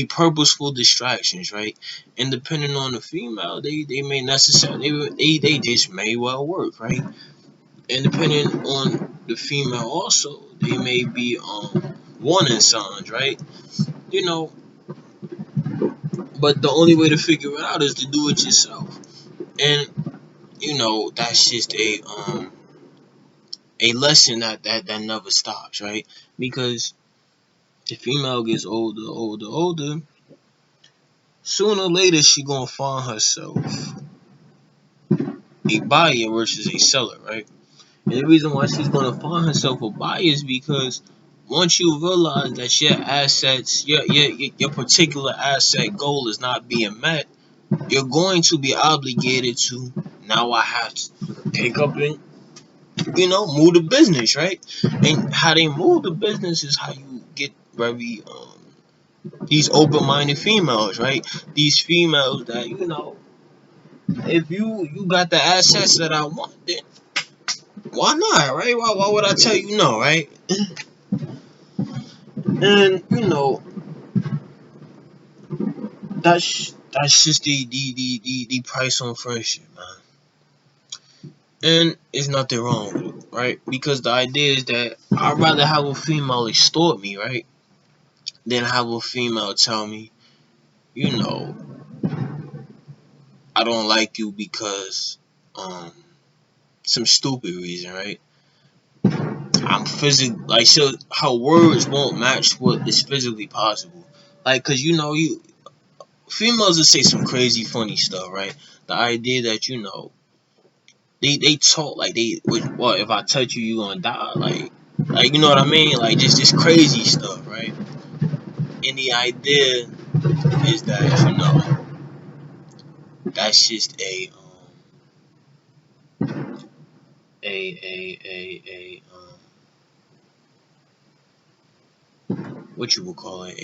purposeful distractions, right? And depending on the female, they may necessarily they just may well work, right? And depending on the female also, they may be warning signs, right? You know, but the only way to figure it out is to do it yourself. And that's just a lesson that never stops, right? Because the female gets older, older, older, sooner or later she gonna find herself a buyer versus a seller, right? And the reason why she's gonna find herself a buyer is because once you realize that your assets, your particular asset goal is not being met, you're going to be obligated to, now I have to pick up and move the business, right? And how they move the business is how you get very these open-minded females, right? These females that if you got the assets that I want, then why not, right? Why would I tell you no, right? And that's just the price on friendship, man. And there's nothing wrong with it, right? Because the idea is that I'd rather have a female extort me, right, than have a female tell me, you know, I don't like you because some stupid reason, right? I'm physically like, so her words won't match what is physically possible. Like, cause you females will say some crazy funny stuff, right? The idea that they talk like well, if I touch you, you gonna die, like you know what I mean, like just crazy stuff, right? And the idea is that that's just what you would call it,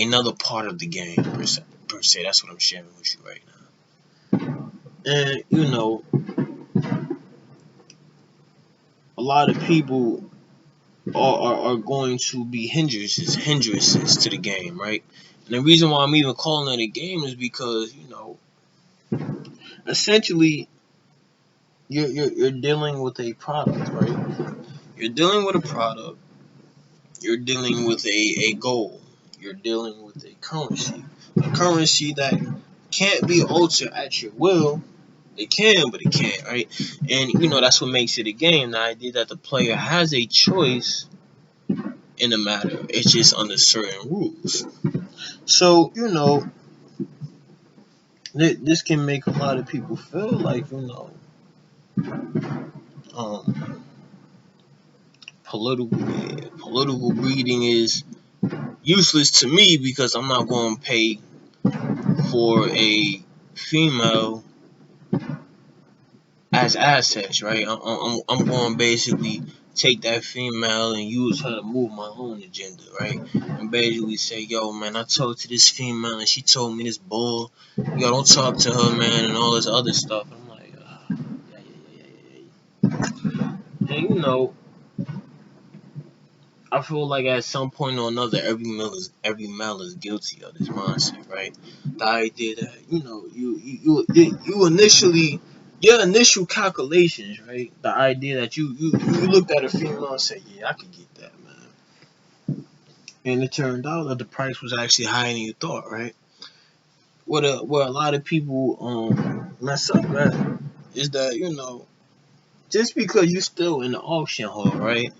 another part of the game per se. That's what I'm sharing with you right now. And a lot of people are going to be hindrances to the game, right? And the reason why I'm even calling it a game is because essentially you're dealing with a product, right? You're dealing with a product. You're dealing with a goal. You're dealing with a currency that can't be altered at your will. It can, but it can't, right? And that's what makes it a game. The idea that the player has a choice in the matter. It's just under certain rules. So this can make a lot of people feel like um, political breeding is useless to me because I'm not going to pay for a female as assets, right? I'm going to basically take that female and use her to move my own agenda, right? And basically say, yo, man, I talked to this female and she told me this bull. Yo, don't talk to her, man, and all this other stuff. I'm like, yeah. And I feel like at some point or another, every male is guilty of this mindset, right? The idea that you initially your initial calculations, right? The idea that you looked at a female and said, yeah, I could get that, man, and it turned out that the price was actually higher than you thought, right? What a lot of people mess up at is that just because you still in the auction hall, right?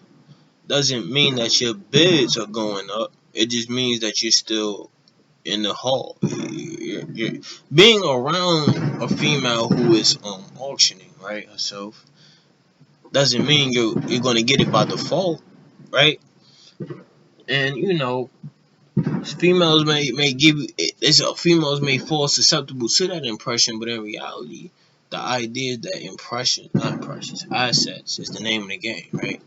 doesn't mean that your bids are going up. It just means that you're still in the hall. You're being around a female who is auctioning, right, herself, doesn't mean you're gonna get it by default, right? And females may give you females may fall susceptible to that impression, but in reality, the idea that not impressions, assets is the name of the game, right?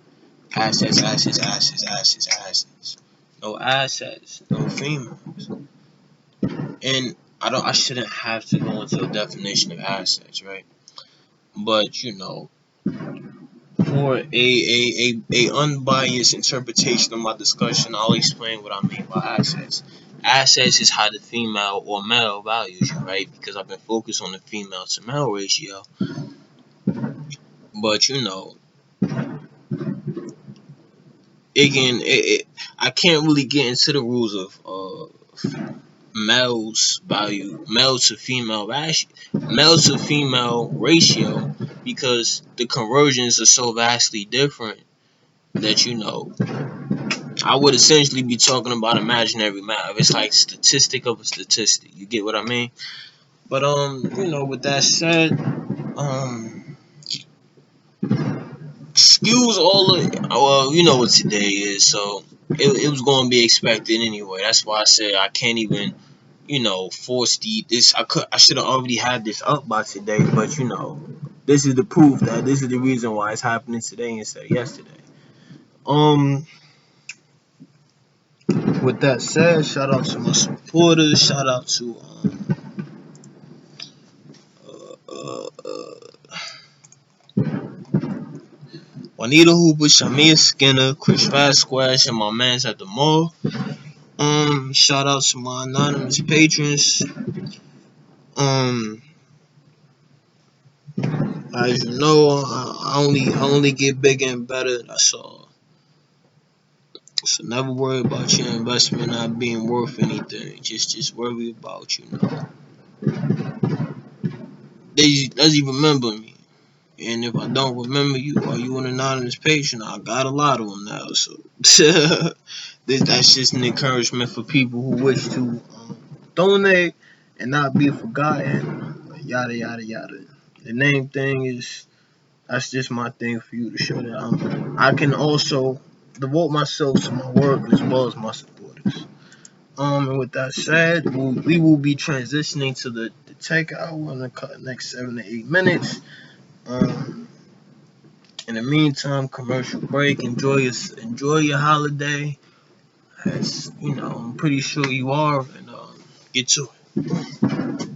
Assets, assets, assets, assets, assets. No assets, no females. And I shouldn't have to go into a definition of assets, right? But for a unbiased interpretation of my discussion, I'll explain what I mean by assets. Assets is how the female or male values you, right? Because I've been focused on the female to male ratio. But I can't really get into the rules of male to female ratio, because the conversions are so vastly different that I would essentially be talking about imaginary math. It's like statistic of a statistic. You get what I mean? But with that said, excuse all of well, you know what today is, so it was going to be expected anyway. That's why I said I can't even force this. I should have already had this up by today, but this is the proof that this is the reason why it's happening today instead of yesterday. With that said, shout out to my supporters. Shout out to uh, uh, Juanita Hooper, Shamia Skinner, Chris Vasquez, and my mans at the mall. Shout out to my anonymous patrons. Um, as you know, I only get bigger and better. That's all. So never worry about your investment not being worth anything. Just worry about does he remember me? And if I don't remember you, are you an anonymous patron? I got a lot of them now, so that's just an encouragement for people who wish to donate and not be forgotten. Yada yada yada. The name thing is that's just my thing for you to show that I can also devote myself to my work as well as my supporters. And with that said, we will be transitioning to the tech hour in the next 7 to 8 minutes. Um, in the meantime, commercial break. Enjoy your holiday. As I'm pretty sure you are, and get to it.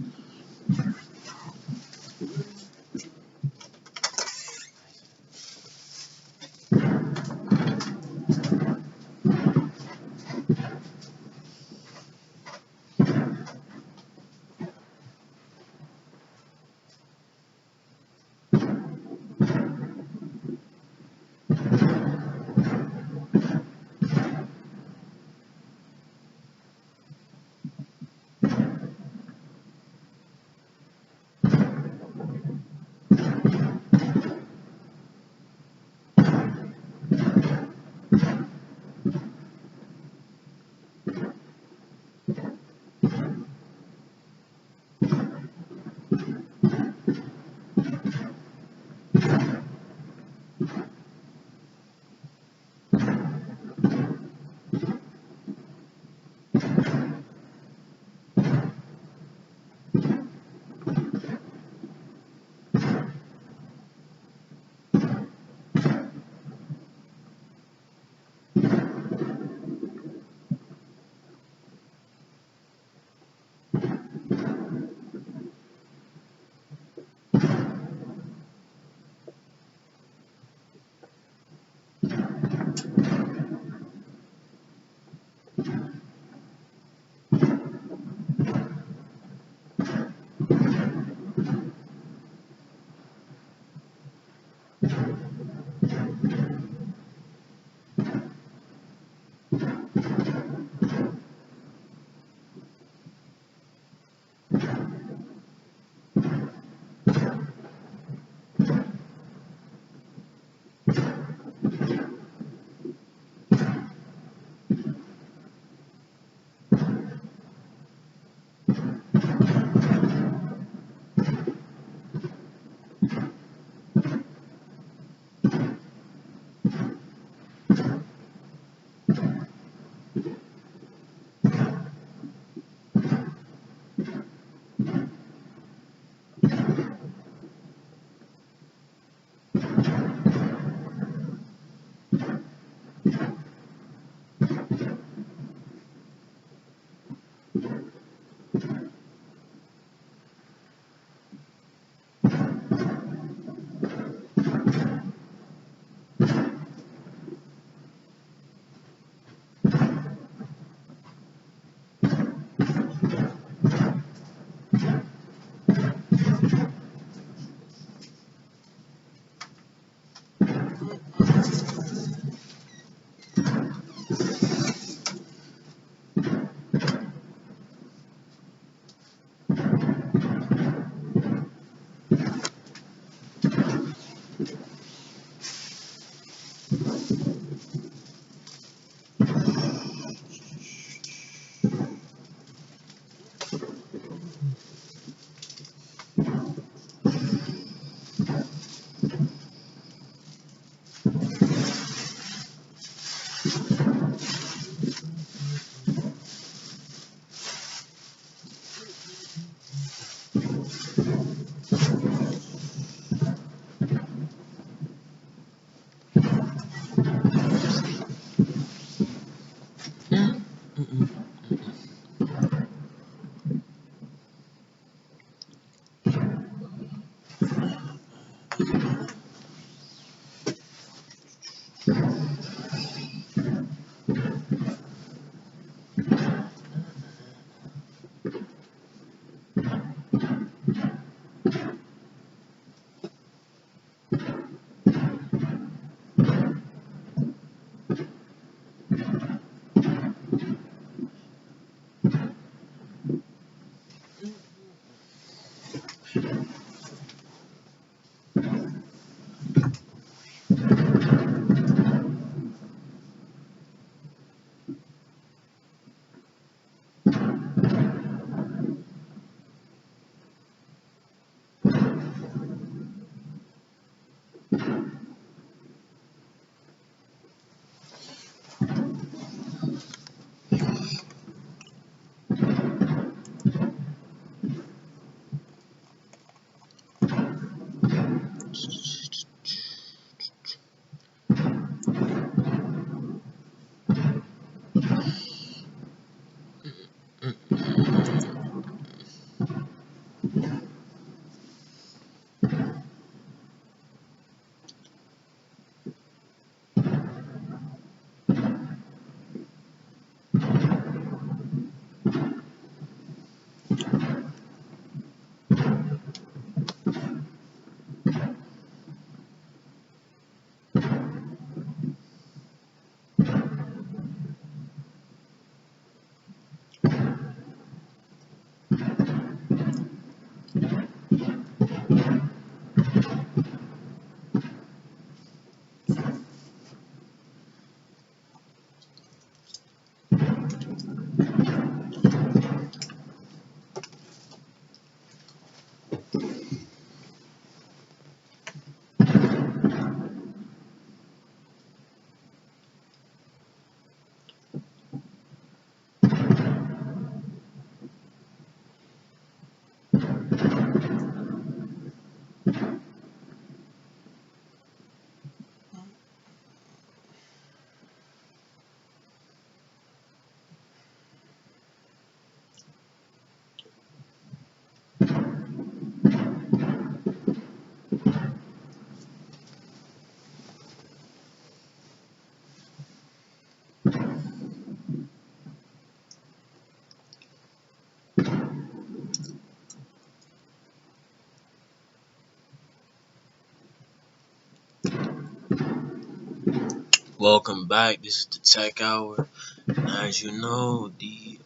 Welcome back. This is the Tech Hour. And as you know, the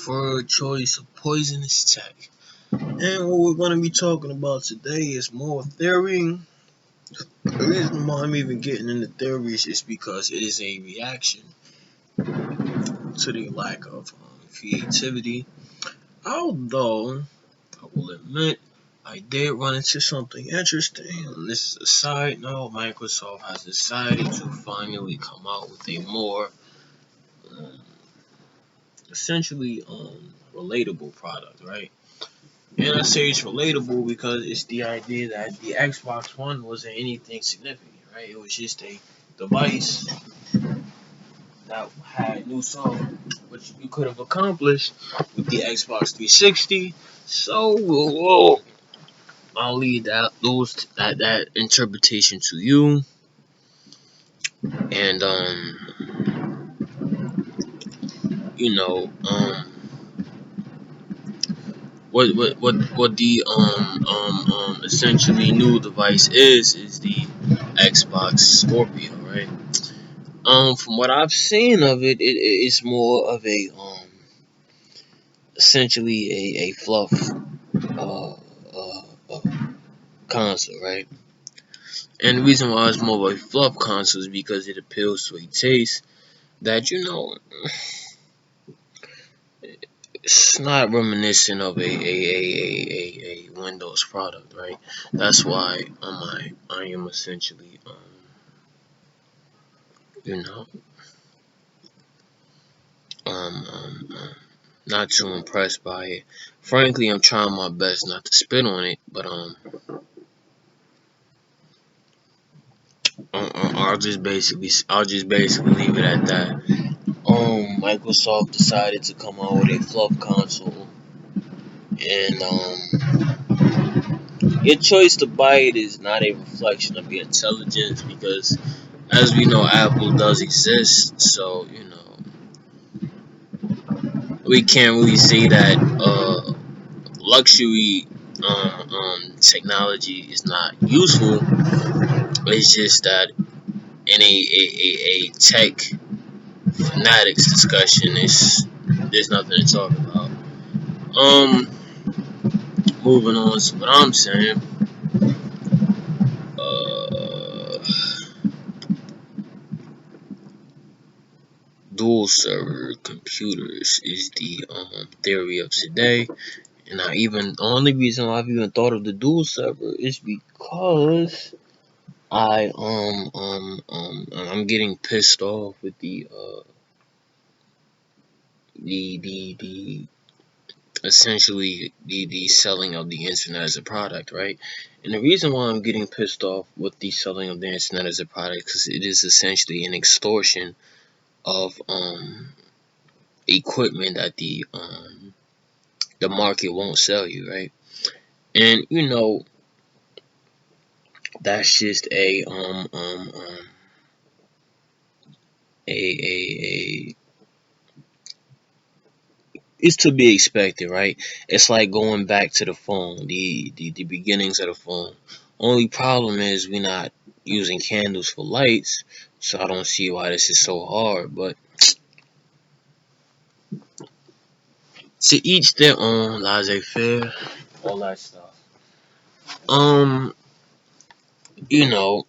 preferred choice of poisonous tech. And what we're going to be talking about today is more theory. The reason why I'm even getting into theories is because it is a reaction to the lack of creativity. Although, I will admit, I did run into something interesting. And this is a side note. Microsoft has decided to finally come out with a more um, essentially relatable product, right? And I say it's relatable because it's the idea that the Xbox One wasn't anything significant, right? It was just a device that had new software, which you could have accomplished with the Xbox 360. So, I'll leave that interpretation to you. And you know, what the essentially new device is the Xbox Scorpio, right? From what I've seen of it, it's more of a essentially a fluff uh, uh console, right? And the reason why it's more of a fluff console is because it appeals to a taste that, it's not reminiscent of a Windows product, right? That's why I am essentially you know um, um um not too impressed by it. Frankly, I'm trying my best not to spit on it, but I'll just basically leave it at that. Microsoft decided to come out with a fluff console, and your choice to buy it is not a reflection of your intelligence because, as we know, Apple does exist. So we can't really say that luxury technology is not useful. It's just that in a tech fanatics discussion, there's nothing to talk about. Um, Moving on to what I'm saying. Uh, Dual server computers is the theory of today, and the only reason why I've even thought of the dual server is because I'm getting pissed off with the essentially the selling of the internet as a product, right? And the reason why I'm getting pissed off with the selling of the internet as a product because it is essentially an extortion of equipment that the market won't sell you, right? And that's just a it's to be expected, right? It's like going back to the phone, the beginnings of the phone. Only problem is we're not using candles for lights, so I don't see why this is so hard. But to each their own, laissez-faire, all that stuff. Um, you know,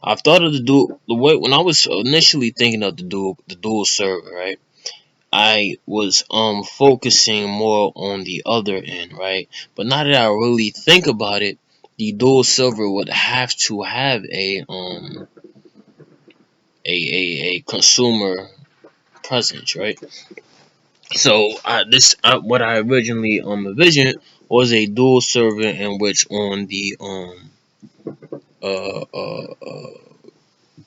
I've thought of the way when I was initially thinking of the dual server, right? I was focusing more on the other end, right? But now that I really think about it, the dual server would have to have a consumer presence, right? So what I originally envisioned was a dual server in which on the uh, uh, uh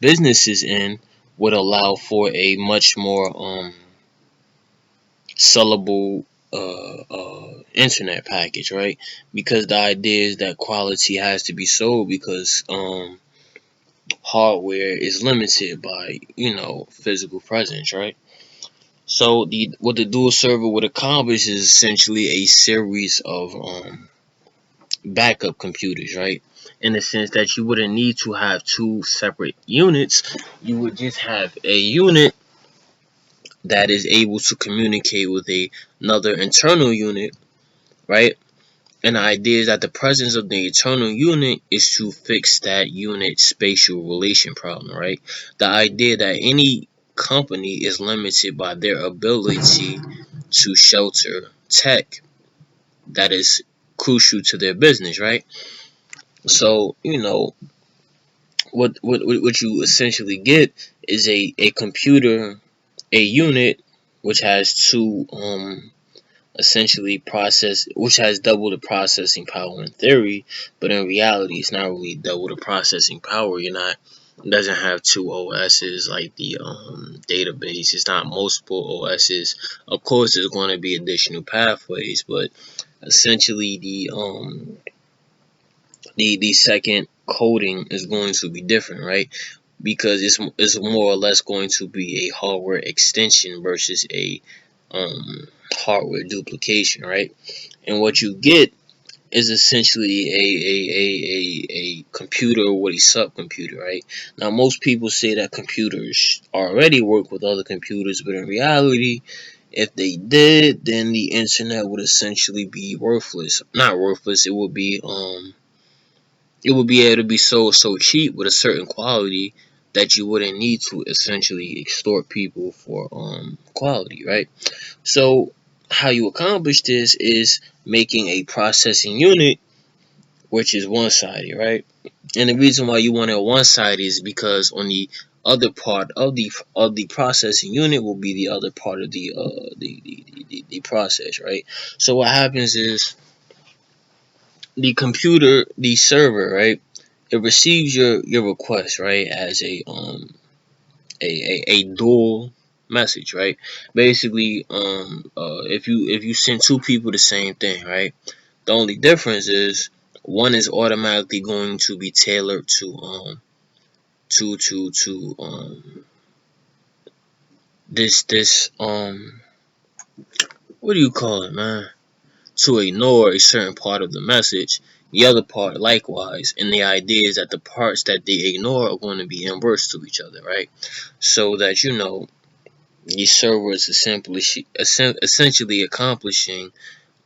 businesses end would allow for a much more sellable internet package, right? Because the idea is that quality has to be sold because hardware is limited by physical presence, right? So what the dual server would accomplish is essentially a series of backup computers, right? In the sense that you wouldn't need to have two separate units, you would just have a unit that is able to communicate with another internal unit, right? And the idea is that the presence of the internal unit is to fix that unit spatial relation problem, right? The idea that any company is limited by their ability to shelter tech that is crucial to their business, right? So, what you essentially get is a computer, a unit which has two essentially process, which has double the processing power in theory, but in reality, it's not really double the processing power. You're not, it doesn't have two OSs like the database. It's not multiple OSs. Of course, there's going to be additional pathways, but essentially the second coding is going to be different, right? Because it's more or less going to be a hardware extension versus a hardware duplication, right? And what you get is essentially a computer with a subcomputer, right? Now, most people say that computers already work with other computers, but in reality, if they did, then the internet would essentially be worthless. Not worthless. It would be able to be so cheap with a certain quality that you wouldn't need to essentially extort people for quality, right? So how you accomplish this is making a processing unit which is one-sided, right? And the reason why you want it one-sided is because on the other part of the processing unit will be the other part of the process, right? So what happens is the computer, the server, right? It receives your request, right, as a dual message, right? Basically, if you send two people the same thing, right? The only difference is one is automatically going to be tailored to this what do you call it, man? To ignore a certain part of the message. The other part likewise, and the idea is that the parts that they ignore are going to be inverse to each other, right? So that the server is essentially accomplishing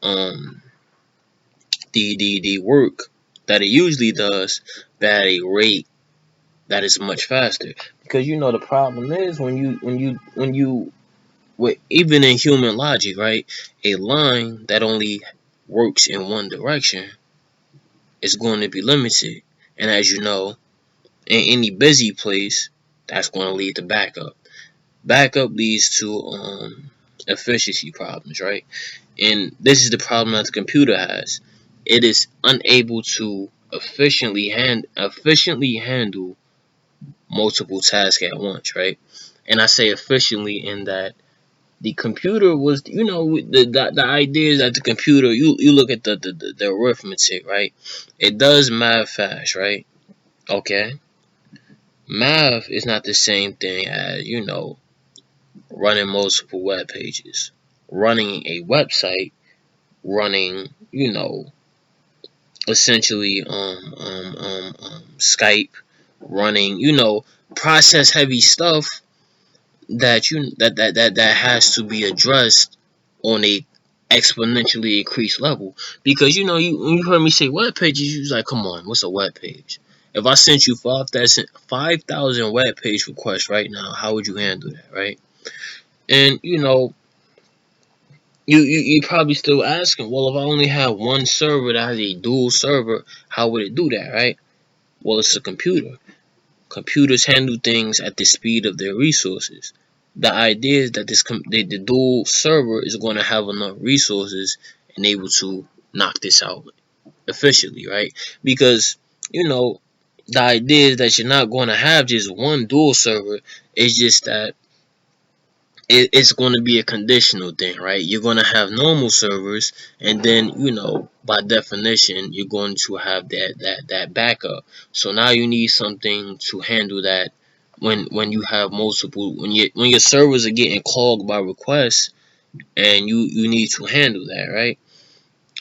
um the work that it usually does, but at a rate that is much faster. Because the problem is when you even in human logic, right? A line that only works in one direction is going to be limited. And as you know, in any busy place, that's going to lead to backup. Backup leads to efficiency problems, right? And this is the problem that the computer has. It is unable to efficiently handle multiple tasks at once, right? And I say efficiently in that the computer was, the idea is that the computer, you look at the arithmetic, right? It does math fast, right? Okay. Math is not the same thing as, running multiple web pages, running a website, running, essentially Skype, running, process heavy stuff that has to be addressed on a exponentially increased level. Because when you heard me say web pages, you was like, come on, what's a web page? If I sent you 5,000 web page requests right now, how would you handle that, right? And you probably still asking, well, if I only have one server that has a dual server, how would it do that, right? Well, it's a computer. Computers handle things at the speed of their resources. The idea is that the dual server is going to have enough resources and able to knock this out efficiently, right? Because the idea is that you're not going to have just one dual server. It's just that it's going to be a conditional thing, right? You're going to have normal servers, and then by definition, you're going to have that backup. So now you need something to handle that when you have multiple when your servers are getting clogged by requests, and you need to handle that, right?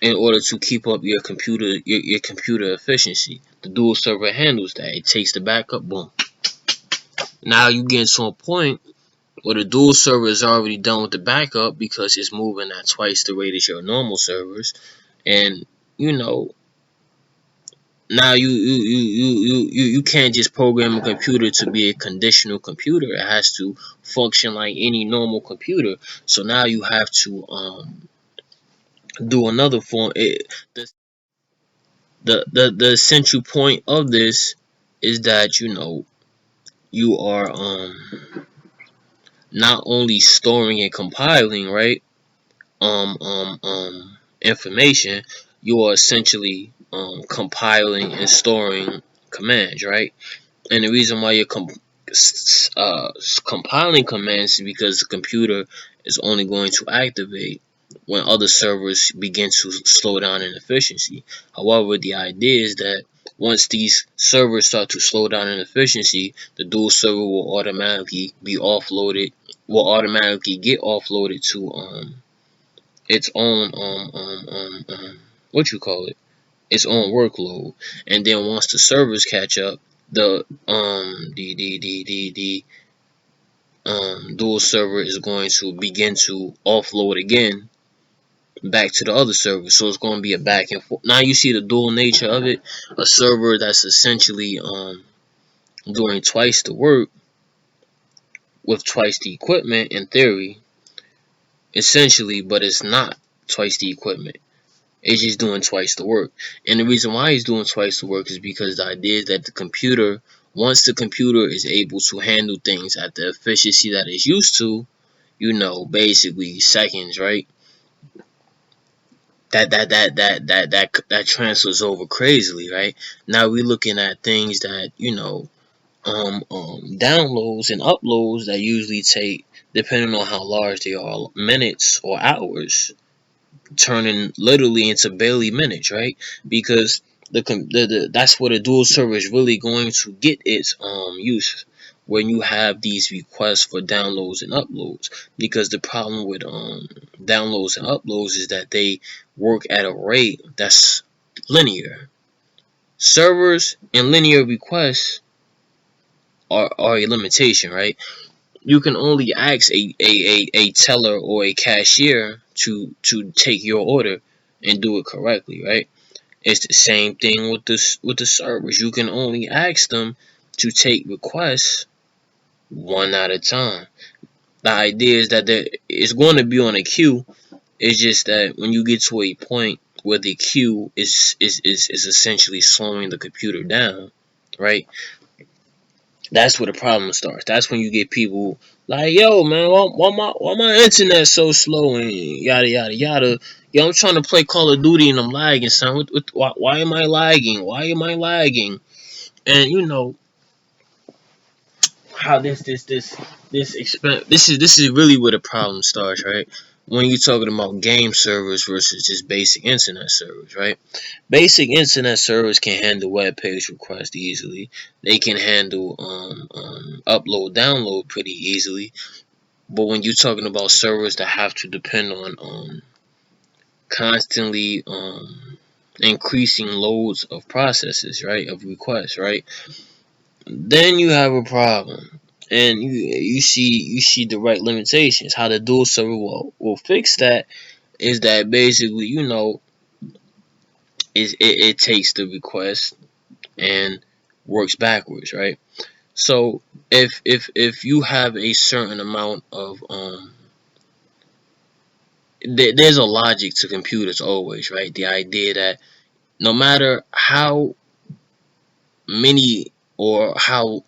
In order to keep up your computer efficiency, the dual server handles that. It takes the backup, boom. Now you get to a point well, the dual server is already done with the backup because it's moving at twice the rate as your normal servers, and you know now you can't just program a computer to be a conditional computer. It has to function like any normal computer. So now you have to do another form. The essential point of this is that you are not only storing and compiling, right? information, you are essentially compiling and storing commands, right? And the reason why you're compiling commands is because the computer is only going to activate when other servers begin to slow down in efficiency. However, the idea is that once these servers start to slow down in efficiency, the dual server will automatically be offloaded, will automatically get offloaded to its own what you call it, its own workload. And then once the servers catch up, the dual server is going to begin to offload again back to the other server. So it's going to be a back and forth. Now you see the dual nature of it. A server that's essentially doing twice the work with twice the equipment in theory, essentially, but it's not twice the equipment. It's just doing twice the work. And the reason why he's doing twice the work is because the idea is that the computer, once the computer is able to handle things at the efficiency that it's used to, basically seconds, right? That transfers over crazily, right? Now we're looking at things that, downloads and uploads that usually take, depending on how large they are, minutes or hours, turning literally into barely minutes, right? Because that's where the dual server is really going to get its use, when you have these requests for downloads and uploads. Because the problem with downloads and uploads is that they work at a rate that's linear. Servers and linear requests are a limitation, right? You can only ask a teller or a cashier to take your order and do it correctly, right? It's the same thing with the servers. You can only ask them to take requests one at a time. The idea is that it's going to be on a queue. It's just that when you get to a point where the queue is essentially slowing the computer down, right? That's where the problem starts. That's when you get people like, yo, man, why my internet so slow and yada yada yada. Yo, I'm trying to play Call of Duty and I'm lagging, son. Why am I lagging? Why am I lagging? And how this is really where the problem starts, right? When you're talking about game servers versus just basic internet servers, right? Basic internet servers can handle web page requests easily. They can handle upload download pretty easily. But when you're talking about servers that have to depend on constantly increasing loads of processes, right, of requests, right, then you have a problem. And you see the right limitations. How the dual server will fix that is that basically, it takes the request and works backwards, right? So if you have a certain amount of there's a logic to computers always, right? The idea that no matter how many or how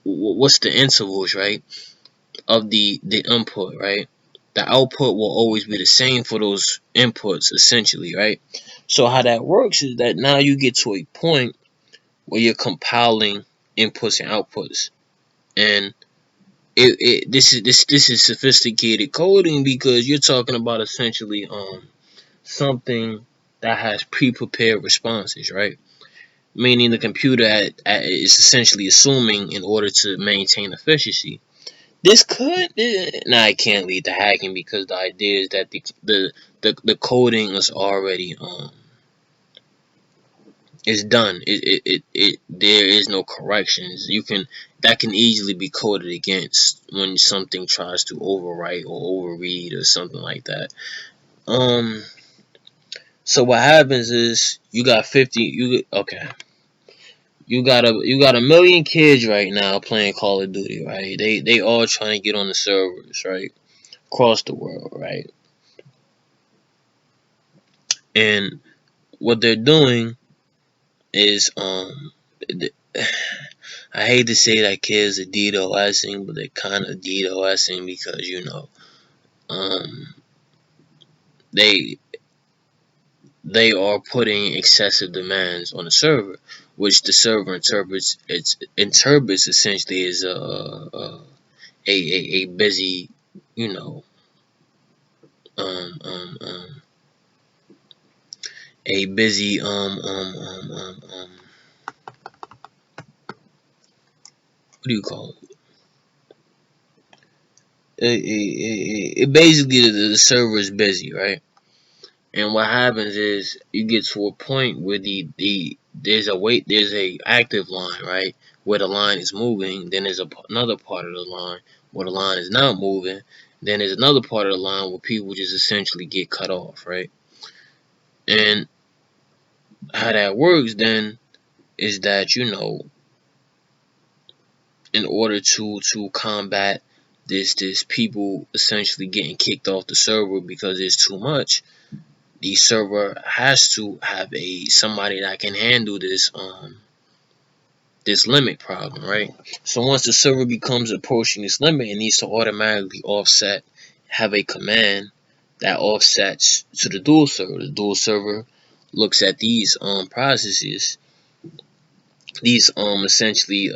what's the intervals, right, of the input, right, the output will always be the same for those inputs, essentially, right? So how that works is that now you get to a point where you're compiling inputs and outputs, and this is sophisticated coding because you're talking about essentially something that has pre-prepared responses, right? Meaning the computer is essentially assuming in order to maintain efficiency. This could, it can't lead to hacking because the idea is that the coding is already is done. There is no corrections. That can easily be coded against when something tries to overwrite or overread or something like that. So what happens is you got 50. Okay. You got a million kids right now playing Call of Duty, right? They all trying to get on the servers, right, across the world, right? And what they're doing is I hate to say that kids are DDoSing, but they're kind of DDoSing because um they they are putting excessive demands on the server, which the server interprets essentially as a busy, you know, um um um a busy what do you call it? It basically the server is busy, right? And what happens is you get to a point where there's a active line, right, where the line is moving. Then there's another part of the line where the line is not moving. Then there's another part of the line where people just essentially get cut off, right? And how that works then is that, in order to combat this people essentially getting kicked off the server because it's too much, the server has to have a somebody that can handle this limit problem, right? So once the server becomes approaching this limit, it needs to automatically offset, have a command that offsets to the dual server. The dual server looks at these processes, these essentially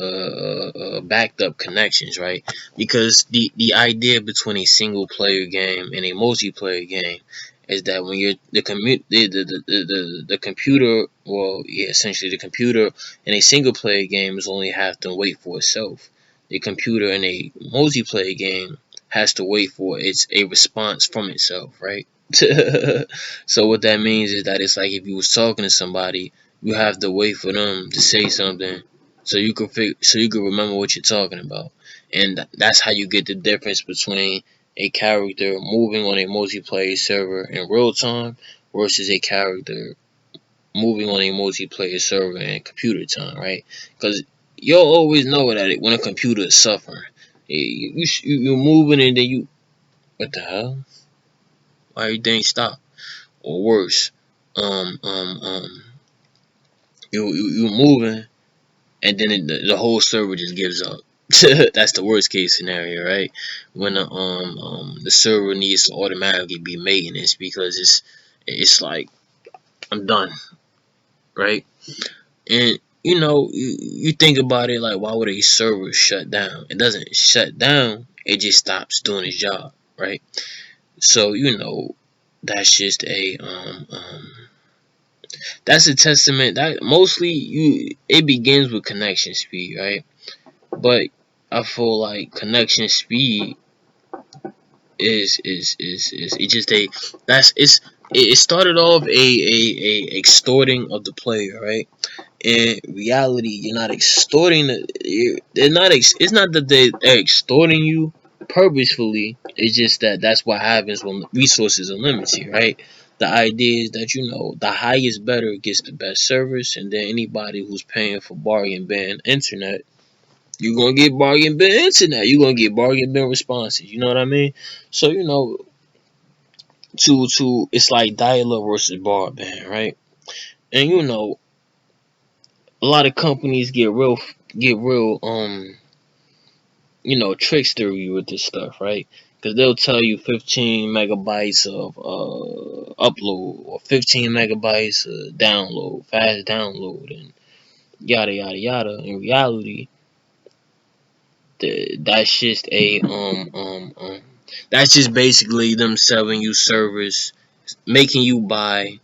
backed up connections, right? Because the idea between a single player game and a multiplayer game is that when you're the computer, well, yeah, essentially the computer in a single player game is only have to wait for itself. The computer in a multiplayer game has to wait for a response from itself, right? So what that means is that it's like if you was talking to somebody, you have to wait for them to say something so you can remember what you're talking about. And that's how you get the difference between a character moving on a multiplayer server in real time versus a character moving on a multiplayer server in computer time, right? Because you'll always know that when a computer is suffering, you're moving and then what the hell? Why everything stop? Or worse, um um um you moving and then the whole server just gives up. That's the worst case scenario, right? When the server needs to automatically be maintenance because it's like I'm done, right? And you think about it, like, why would a server shut down? It doesn't shut down, it just stops doing its job, right? So that's just that's a testament that mostly it begins with connection speed, right? But I feel like connection speed is it just a that's it started off a extorting of the player, right? In reality, you're not extorting they're not it's not that they're extorting you purposefully. It's just that that's what happens when resources are limited, right? The idea is that the highest bidder gets the best service, and then anybody who's paying for bargain bin internet, you're gonna get bargain bin internet. You're gonna get bargain bin responses. You know what I mean? So to it's like dial-up versus broadband, right? And a lot of companies get real trickstery with this stuff, right? Because they'll tell you 15 megabytes of upload or 15 megabytes download, fast download, and yada yada yada. In reality, that's just that's just basically them selling you service, making you buy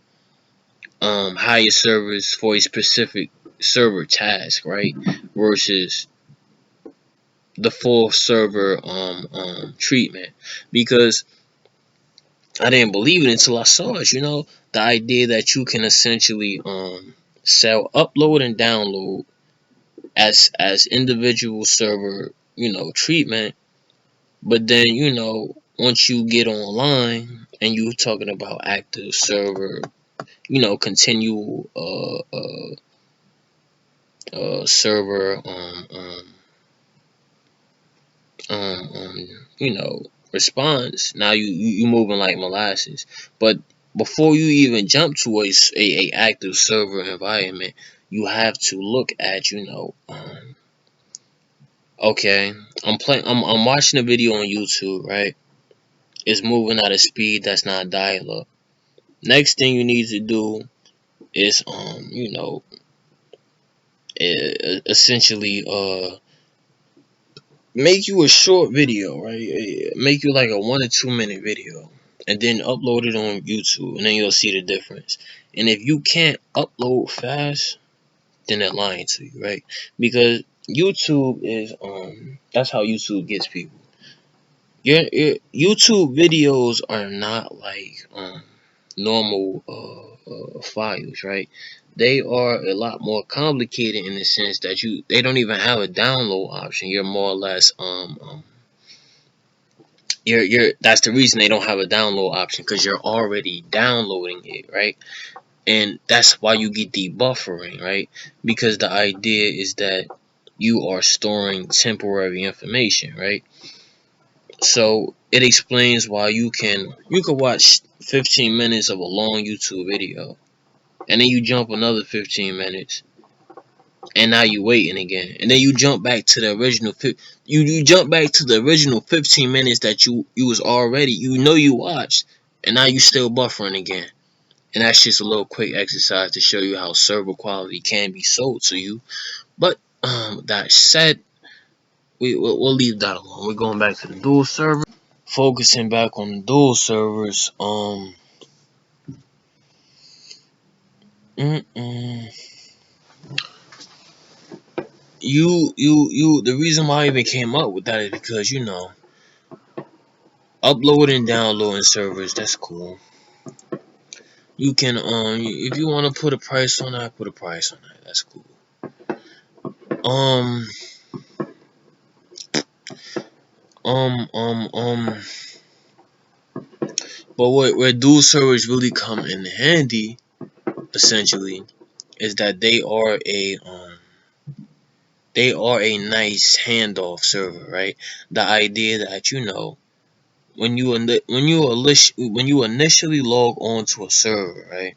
higher service for a specific server task, right? Versus the full server treatment. Because I didn't believe it until I saw it. The idea that you can essentially sell upload and download as individual server treatment. But then once you get online and you're talking about active server, continual server um, um response. Now you moving like molasses. But before you even jump to a active server environment, you have to look at okay, I'm watching a video on YouTube, right? It's moving at a speed that's not dial up. Next thing you need to do is essentially make you a short video, right? Make you like a 1 or 2 minute video, and then upload it on YouTube, and then you'll see the difference. And if you can't upload fast, then they're lying to you, right? Because YouTube is that's how YouTube gets people. Your YouTube videos are not like normal files, right? They are a lot more complicated in the sense that they don't even have a download option. You're more or less you're that's the reason they don't have a download option, because you're already downloading it, right? And that's why you get the buffering, right? Because the idea is that you are storing temporary information, right? So it explains why you can watch 15 minutes of a long YouTube video, and then you jump another 15 minutes, and now you waiting again, and then you jump back to the original you jump back to the original 15 minutes that you was already you watched, and now you still buffering again. And that's just a little quick exercise to show you how server quality can be sold to you. But that said, we'll leave that alone. We're going back to the dual server, focusing back on the dual servers. Mm -mm. The reason why I even came up with that is because uploading, downloading servers, that's cool. You can if you want to put a price on that, put a price on that. That's cool. Um um um um. But where dual servers really come in handy, essentially, is that they are a nice handoff server, right? The idea that when you initially log on to a server, right?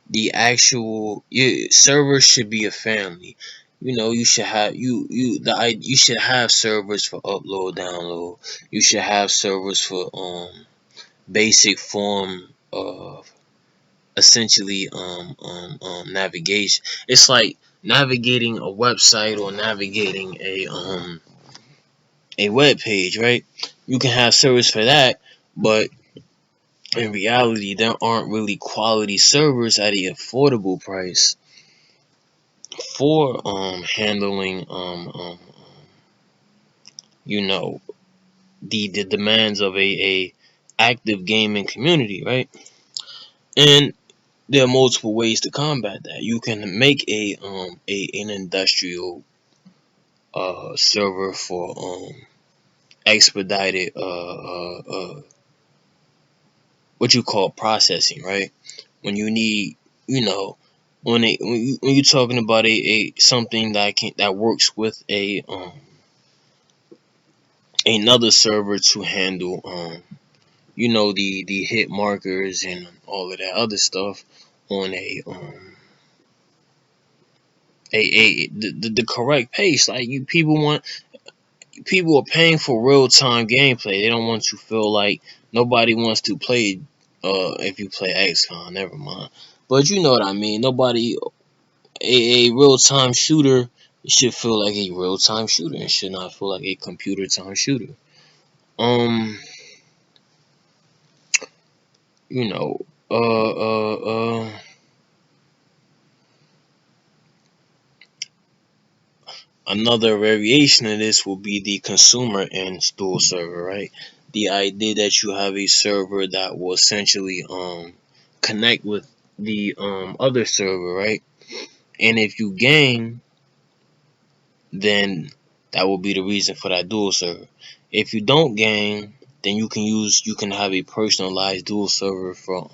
The actual your server should be a family. You should have you should have servers for upload, download. You should have servers for basic form of essentially navigation. It's like navigating a website or navigating a web page, right? You can have servers for that, but in reality there aren't really quality servers at an affordable price for handling you know the demands of a active gaming community, right? And there are multiple ways to combat that. You can make an industrial server for expedited what you call processing, right? When you need, you know, when you're talking about a something that works with a another server to handle the hit markers and all of that other stuff on the correct pace. Like people are paying for real time gameplay. They don't want to feel like nobody wants to play. If you play XCOM, never mind. But you know what I mean. Nobody a real time shooter should feel like a real time shooter and should not feel like a computer time shooter. Um, you know, uh, uh, uh. Another variation of this will be the consumer and dual server, right? The idea that you have a server that will essentially connect with the other server, right? And if you gain, then that will be the reason for that dual server. If you don't gain, then you can have a personalized dual server for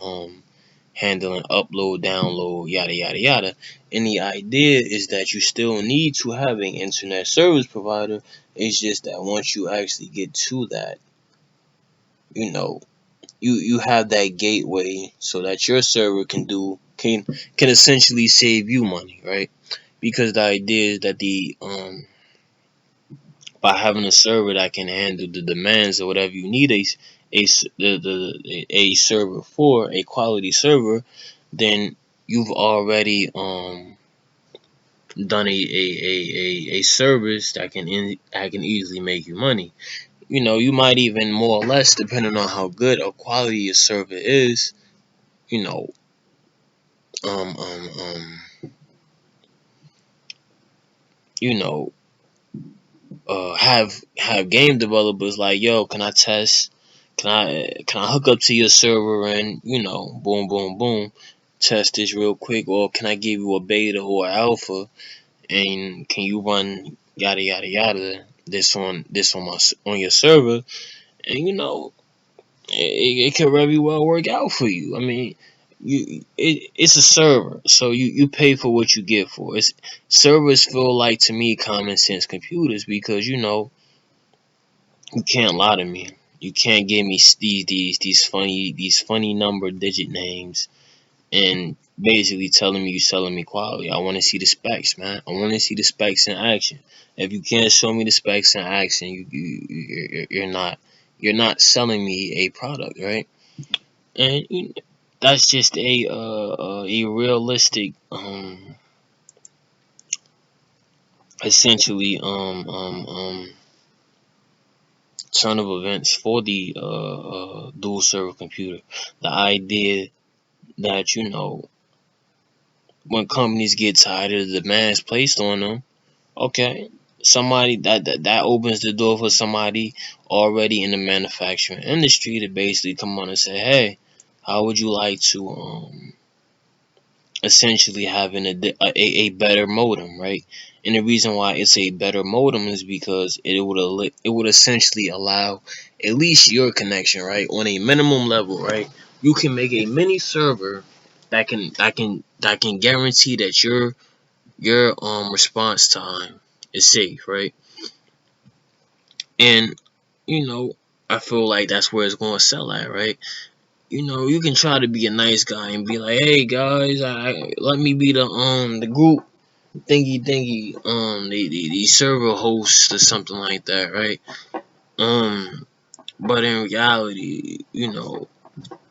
handling upload, download, yada yada yada. And the idea is that you still need to have an internet service provider. It's just that once you actually get to that, you know, you have that gateway so that your server can essentially save you money, right? Because the idea is that the by having a server that can handle the demands of whatever you need a server for a quality server, then you've already done a service that can easily make you money. You might even more or less, depending on how good or quality your server is, you know, um, um, um, you know, have game developers like, yo, can I test? Can I hook up to your server and boom, boom, boom, test this real quick, or can I give you a beta or alpha, and can you run yada yada yada on your server, and it can very well work out for you. I mean, it's a server, so you pay for what you get for. It's servers feel like to me common sense computers, because you can't lie to me. You can't give me these funny number digit names and basically telling me you're selling me quality. I want to see the specs, man. I want to see the specs in action. If you can't show me the specs in action, you're not selling me a product, right? And that's just a realistic essentially turn of events for the dual server computer. The idea that when companies get tired of the demands placed on them, okay, somebody that opens the door for somebody already in the manufacturing industry to basically come on and say, hey, how would you like to essentially having a better modem, right? And the reason why it's a better modem is because it would essentially allow at least your connection, right, on a minimum level, right? You can make a mini server that can guarantee that your response time is safe, right? And I feel like that's where it's going to sell at, right? You can try to be a nice guy and be like, hey guys, let me be the group thingy the server host or something like that, right? But in reality,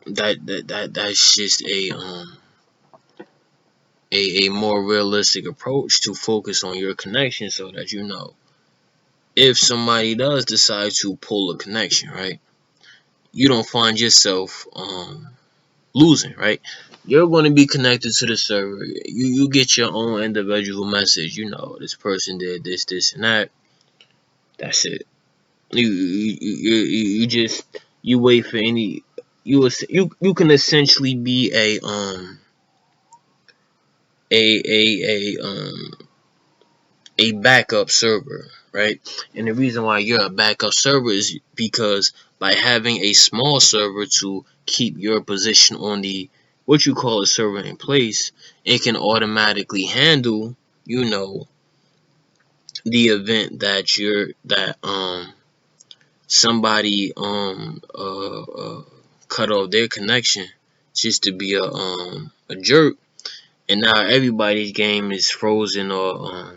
that's just a more realistic approach to focus on your connection, so that if somebody does decide to pull a connection, right, you don't find yourself losing, right? You're going to be connected to the server. You get your own individual message. This person did this, and that. That's it. You just you wait for any. You can essentially be a backup server, right? And the reason why you're a backup server is because by having a small server to keep your position on the what you call a server in place, it can automatically handle, the event that somebody cut off their connection just to be a jerk, and now everybody's game is frozen or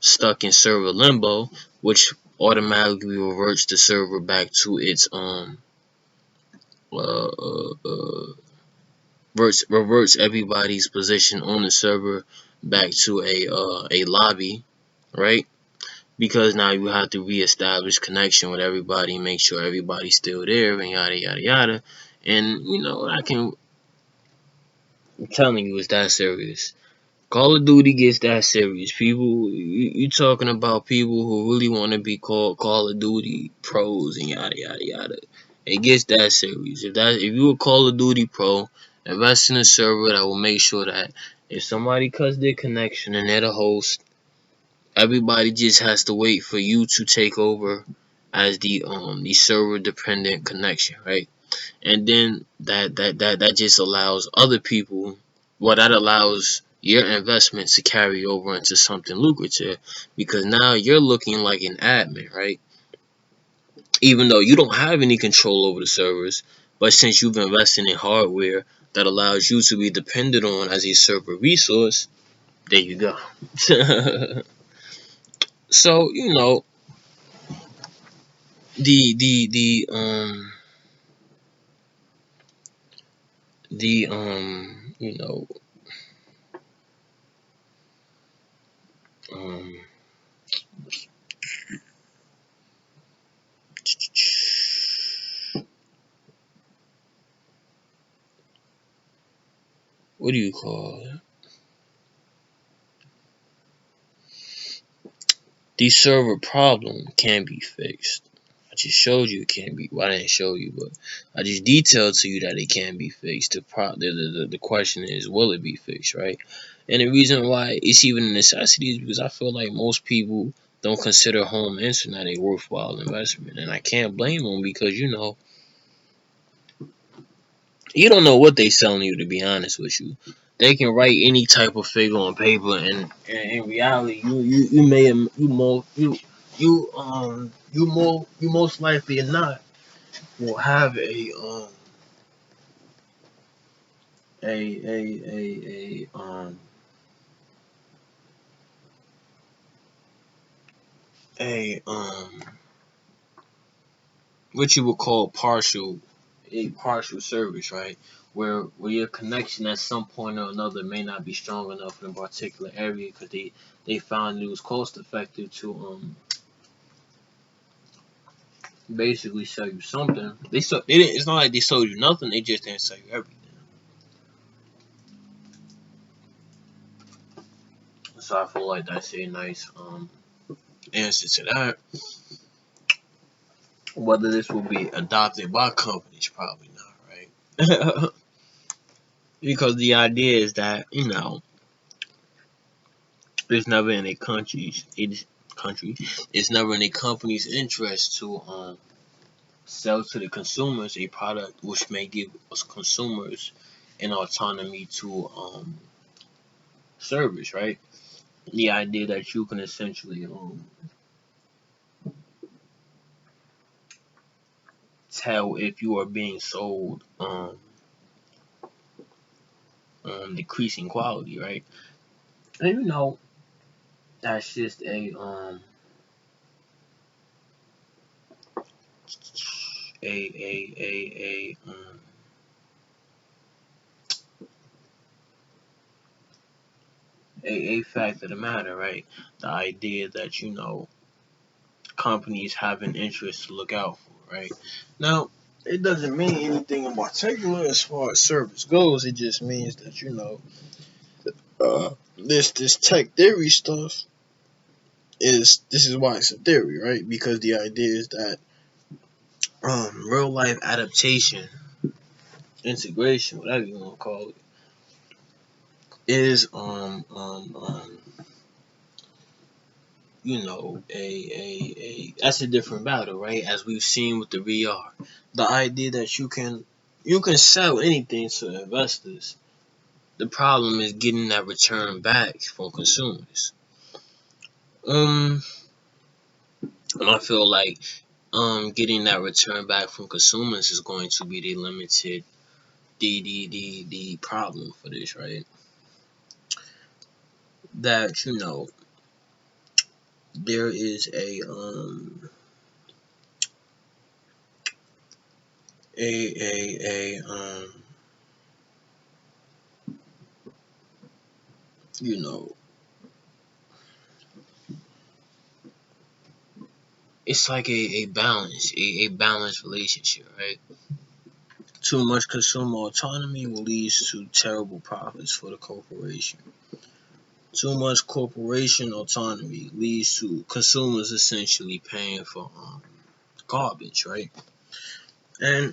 stuck in server limbo, which automatically reverts the server back to its uh, uh, uh reverts everybody's position on the server back to a lobby, right? Because now you have to reestablish connection with everybody, make sure everybody's still there, and yada yada yada. And I'm telling you, it's that serious. Call of Duty gets that serious. People, you talking about people who really want to be called Call of Duty pros and yada yada yada. It gets that serious. If you a Call of Duty pro, invest in a server that will make sure that if somebody cuts their connection and they're the host, everybody just has to wait for you to take over as the server dependent connection, right? And then that just allows other people, well, that allows your investments to carry over into something lucrative, because now you're looking like an admin, right? Even though you don't have any control over the servers, but since you've invested in hardware that allows you to be dependent on as a server resource, there you go. So the you know um what do you call it? The server problem can be fixed. I just showed you it can be. Well, I didn't show you, but I just detailed to you that it can be fixed. The question is, will it be fixed, right? And the reason why it's even a necessity is because I feel like most people don't consider home internet a worthwhile investment, and I can't blame them because you don't know what they selling you. To be honest with you, they can write any type of figure on paper, and in reality, you may you more you most likely or not will have a what you would call partial service, right? Where your connection at some point or another may not be strong enough in a particular area because they found it was cost effective to basically sell you something. They didn't. It's not like they sold you nothing. They just didn't sell you everything. So I feel like that's a nice answer to that. Whether this will be adopted by companies, probably not, right? Because the idea is that it's never in a country. It's never in a company's interest to sell to the consumers a product which may give us consumers an autonomy to service, right? The idea that you can essentially tell if you are being sold decreasing quality, right? And that's just a fact of the matter, right? The idea that companies have an interest to look out for, right? Now, it doesn't mean anything in particular as far as service goes. It just means that this tech theory stuff this is why it's a theory, right? Because the idea is that real life adaptation, integration, whatever you want to call it, is a that's a different battle, right? As we've seen with the VR, the idea that you can sell anything to investors. The problem is getting that return back from consumers. Um, and I feel like getting that return back from consumers is going to be the problem for this, right? That there is a you know it's like a balance, a balanced relationship, right? Too much consumer autonomy will lead to terrible profits for the corporation. Too much corporation autonomy leads to consumers essentially paying for garbage, right? And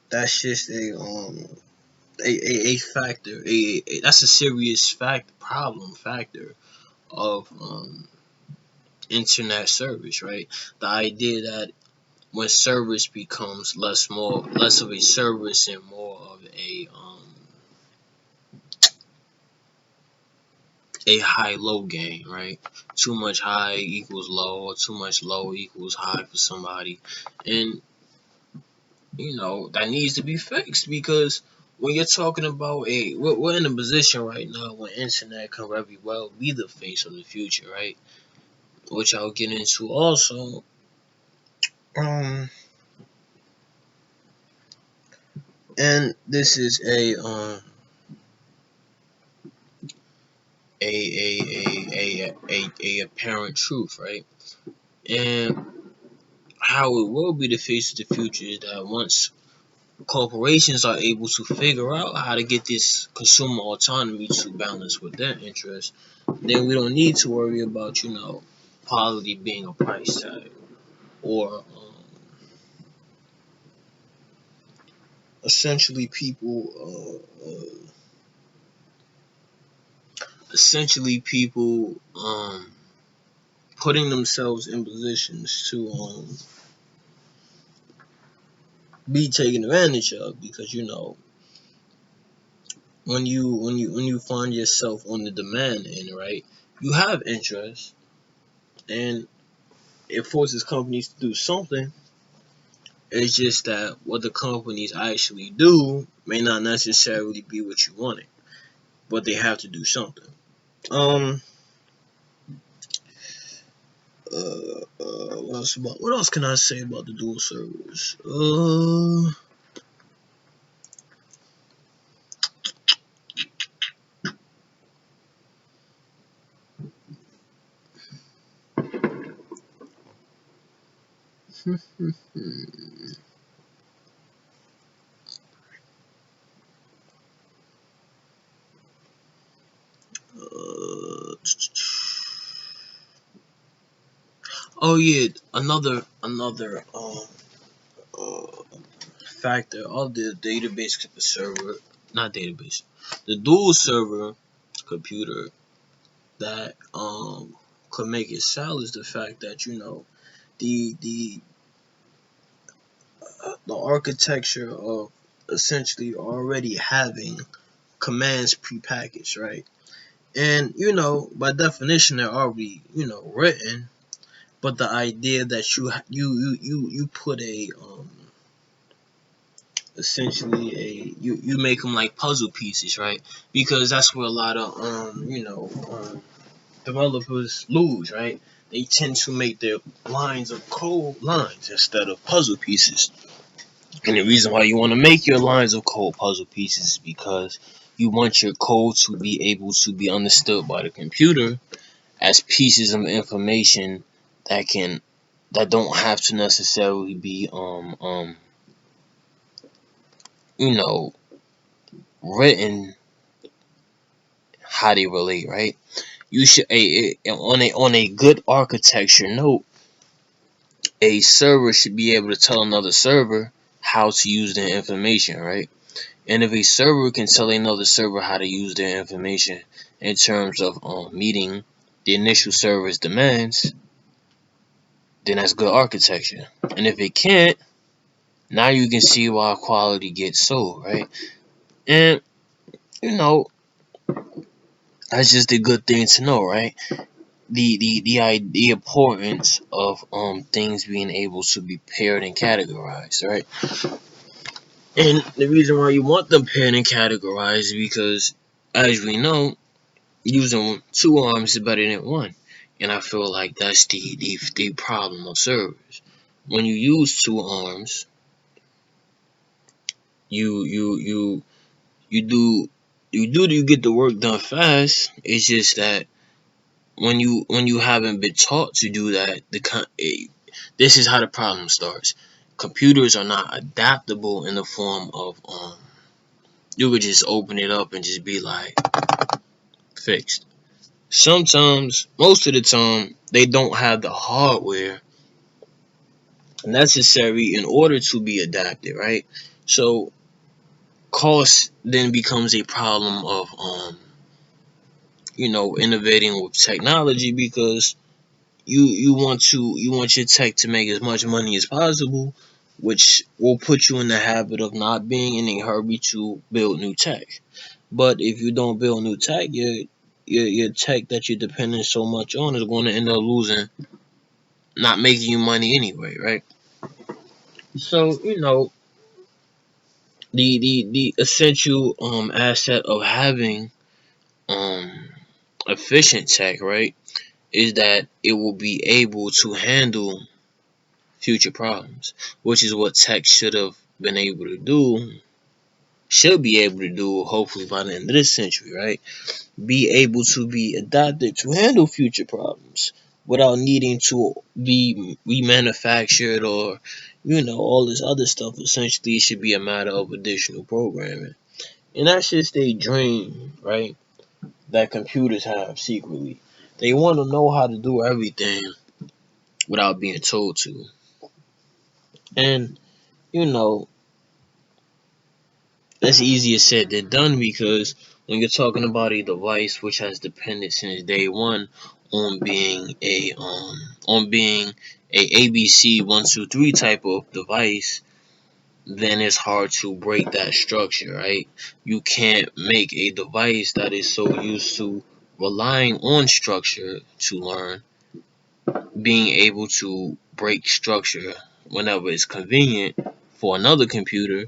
that's just a factor. That's a serious problem factor of internet service, right? The idea that when service becomes less of a service and more of a high low game, right? Too much high equals low, or too much low equals high for somebody, and that needs to be fixed because when you're talking about we're in a position right now where internet can very well be the face of the future, right? Which I'll get into also. Um, and this is a apparent truth, right? And how it will be to face the future is that once corporations are able to figure out how to get this consumer autonomy to balance with their interests, then we don't need to worry about, quality being a price tag, or essentially people putting themselves in positions to be taken advantage of, because when you find yourself on the demand end, right, you have interest, and it forces companies to do something. It's just that what the companies actually do may not necessarily be what you wanted, but they have to do something. Um. What else can I say about the dual servers? uh, oh yeah, another uh, factor of the database server, not database, the dual server computer that could make it sell is the fact that the the architecture of essentially already having commands prepackaged, right? And by definition, they're already written. But the idea that you put a essentially you make them like puzzle pieces, right? Because that's where a lot of developers lose, right? They tend to make their lines of code lines instead of puzzle pieces. And the reason why you want to make your lines of code puzzle pieces is because you want your code to be able to be understood by the computer as pieces of information that don't have to necessarily be you know written how they relate, right? You should on a good architecture note, a server should be able to tell another server how to use their information, right? And if a server can tell another server how to use their information in terms of meeting the initial server's demands, then that's good architecture. And if it can't, now you can see why quality gets sold, right? And you know that's just a good thing to know, right? The importance of things being able to be paired and categorized, right? And the reason why you want them paired and categorized is because, as we know, using two arms is better than one. And I feel like that's the problem of servers. When you use two arms, you you you you get the work done fast. It's just that when you haven't been taught to do that, this is how the problem starts. Computers are not adaptable in the form of you could just open it up and just be like fixed. Sometimes, most of the time, they don't have the hardware necessary in order to be adapted, right? So cost then becomes a problem of innovating with technology, because you want your tech to make as much money as possible, which will put you in the habit of not being in a hurry to build new tech. But if you don't build new tech, your tech that you're depending so much on is going to end up losing, not making you money anyway, right? So the essential asset of having um efficient tech, right, is that it will be able to handle future problems, which is what tech should have been able to do, should be able to do, hopefully by the end of this century, right? Be able to be adapted to handle future problems without needing to be remanufactured or, all this other stuff. Essentially, it should be a matter of additional programming. And that's just a dream, right? That computers have secretly. They want to know how to do everything without being told to. And, you know, that's easier said than done because when you're talking about a device which has depended since day one on being a ABC 123 type of device, then it's hard to break that structure, right? You can't make a device that is so used to relying on structure to learn, being able to break structure whenever it's convenient for another computer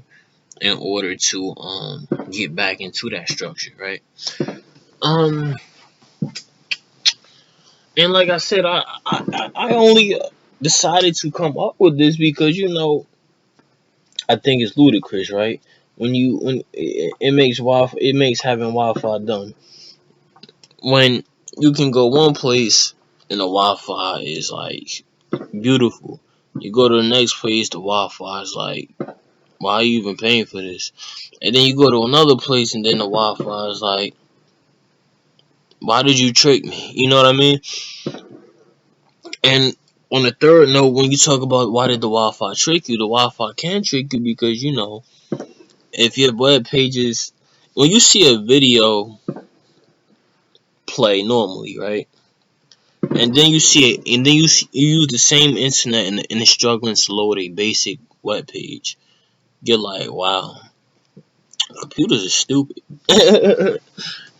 in order to get back into that structure, right? Um, and like I said, I only decided to come up with this because I think it's ludicrous, right? When it makes it makes having Wi-Fi dumb. When you can go one place and the Wi-Fi is like beautiful, you go to the next place, the Wi-Fi is like, why are you even paying for this? And then you go to another place and then the Wi-Fi is like, why did you trick me? You know what I mean? And on the third note, when you talk about why did the Wi-Fi trick you, the Wi-Fi can trick you because if your web pages, when you see a video play normally, right, and then you see it, and then you use the same internet and it's struggling to load a basic web page, you're like, wow, computers are stupid.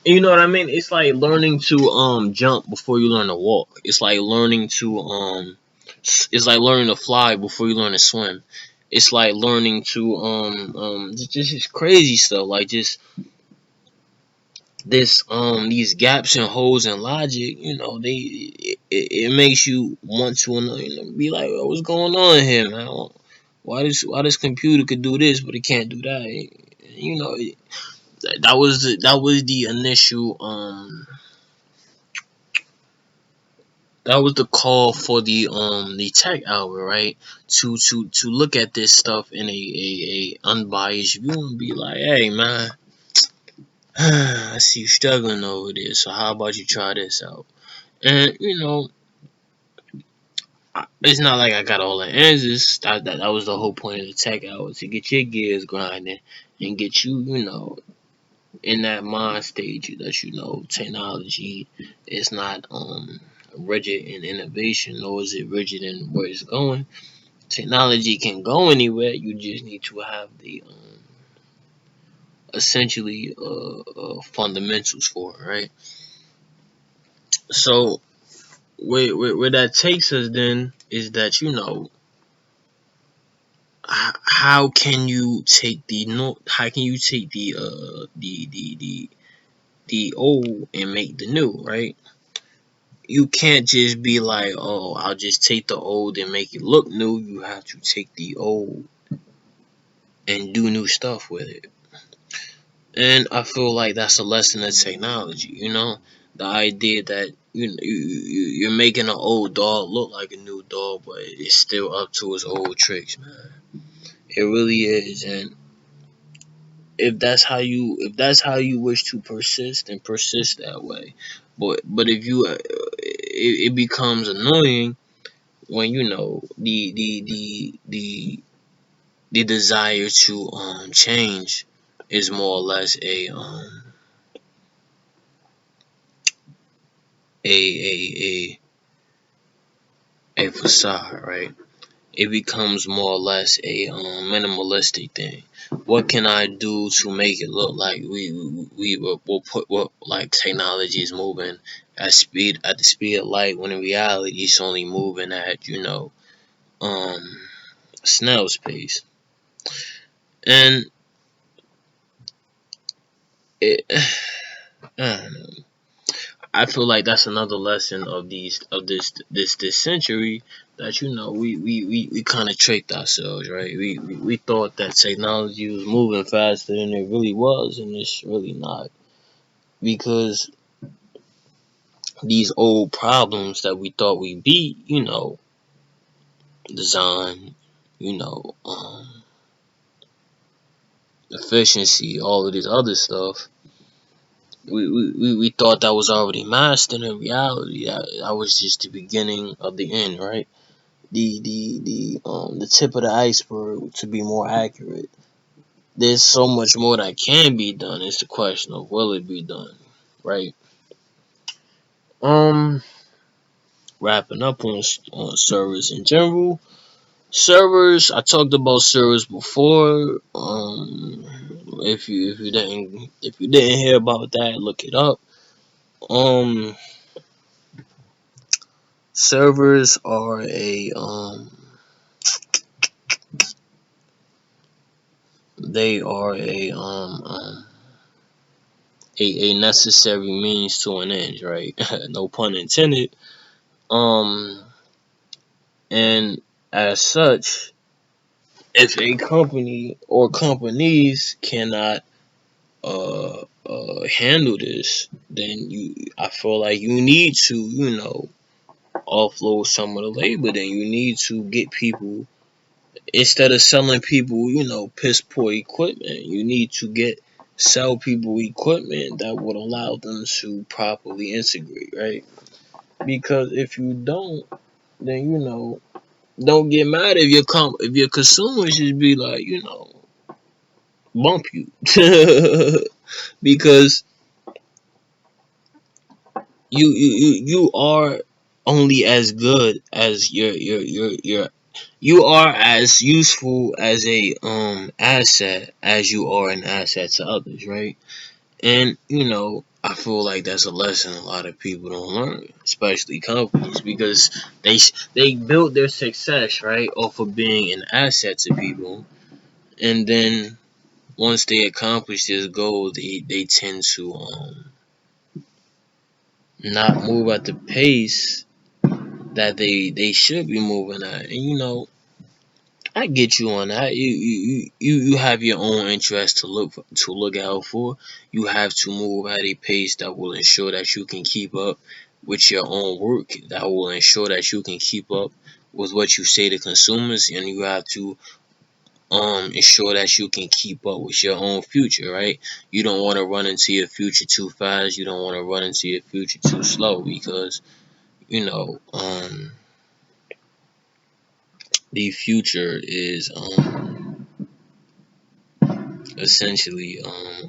You know what I mean? It's like learning to jump before you learn to walk. It's like learning to fly before you learn to swim. It's like learning to just crazy stuff, like just these gaps and holes in logic. It makes you want to be like, what's going on here, man? Why this computer could do this but it can't do that? You know, that was the initial that was the call for the tech hour, right? To look at this stuff in a unbiased view and be like, hey man, I see you struggling over this, so how about you try this out? And it's not like I got all the answers. That was the whole point of the tech hour, to get your gears grinding and get you, in that mind stage that technology is not rigid in innovation, nor is it rigid in where it's going. Technology can go anywhere. You just need to have the essentially fundamentals for it, right? So where that takes us then is that how can you take the no how can you take the old and make the new, right? You can't just be like, oh, I'll just take the old and make it look new. You have to take the old and do new stuff with it. And I feel like that's a lesson of technology, the idea that you're making an old doll look like a new doll, but it's still up to its old tricks, man. It really is. And if that's how you wish to persist, then persist that way. But if it becomes annoying when the desire to change is more or less a a facade, right? It becomes more or less a minimalistic thing. What can I do to make it look like will put what like technology is moving at the speed of light, when in reality it's only moving at um snail's pace. And it, I don't know. I feel like that's another lesson of this century, that we kind of tricked ourselves, right? We thought that technology was moving faster than it really was, and it's really not, because these old problems that we thought we beat, design, you know, efficiency, all of this other stuff. We thought that was already mastered. In reality, that was just the beginning of the end, right? The tip of the iceberg, to be more accurate. There's so much more that can be done. It's the question of, will it be done, right? Um, Wrapping up on servers in general. Servers, I talked about servers before. If you didn't hear about that, look it up. Um, Servers are they are a necessary means to an end, right? No pun intended. Um, and as such, if a company or companies cannot handle this, then I feel like you need to, offload some of the labor. Then you need to get people, instead of selling people, piss poor equipment. You need to sell people equipment that would allow them to properly integrate, right? Because if you don't, then don't get mad if your consumers just be like, bump you. Because you are only as good as your you are as useful as a asset as you are an asset to others, right? And I feel like that's a lesson a lot of people don't learn, especially companies, because they build their success, right, off of being an asset to people. And then once they accomplish this goal, they tend to not move at the pace that they should be moving at. And I get you on that. You have your own interests to look out for. You have to move at a pace that will ensure that you can keep up with your own work. That will ensure that you can keep up with what you say to consumers, and you have to ensure that you can keep up with your own future, right? You don't want to run into your future too fast. You don't want to run into your future too slow, because you know um the future is essentially uh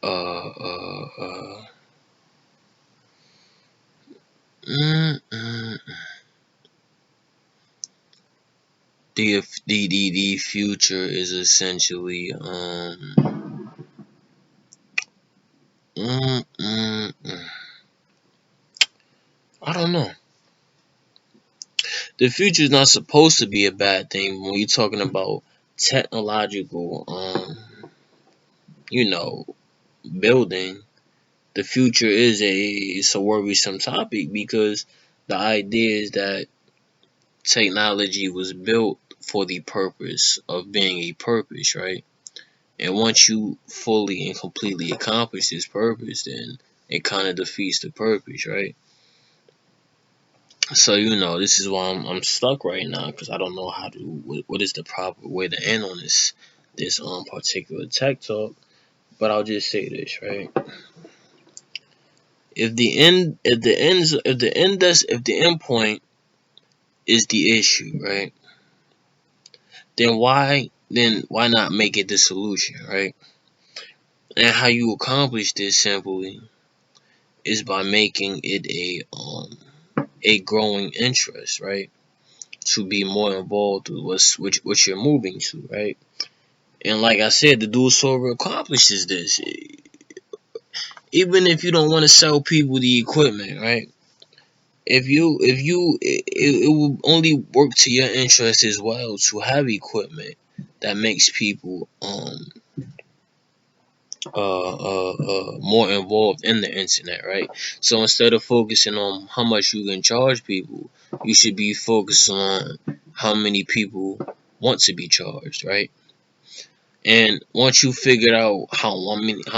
uh uh mm, mm, the future is essentially mm, mm, mm. I don't know. The future is not supposed to be a bad thing when you're talking about technological you know building. The future is it's a worrisome topic, because the idea is that technology was built for the purpose of being a purpose, right? And once you fully and completely accomplish this purpose, then it kind of defeats the purpose, right? So this is why I'm stuck right now, because I don't know how to what is the proper way to end on this particular tech talk. But I'll just say this, right? If the end point is the issue, right? Then why not make it the solution, right? And how you accomplish this simply is by making it a growing interest, right? To be more involved with what you're moving to, right? And like I said, the dual server accomplishes this. Even if you don't want to sell people the equipment, right? It will only work to your interest as well to have equipment that makes people more involved in the internet, right? So instead of focusing on how much you can charge people, you should be focused on how many people want to be charged, right? And once you figured out how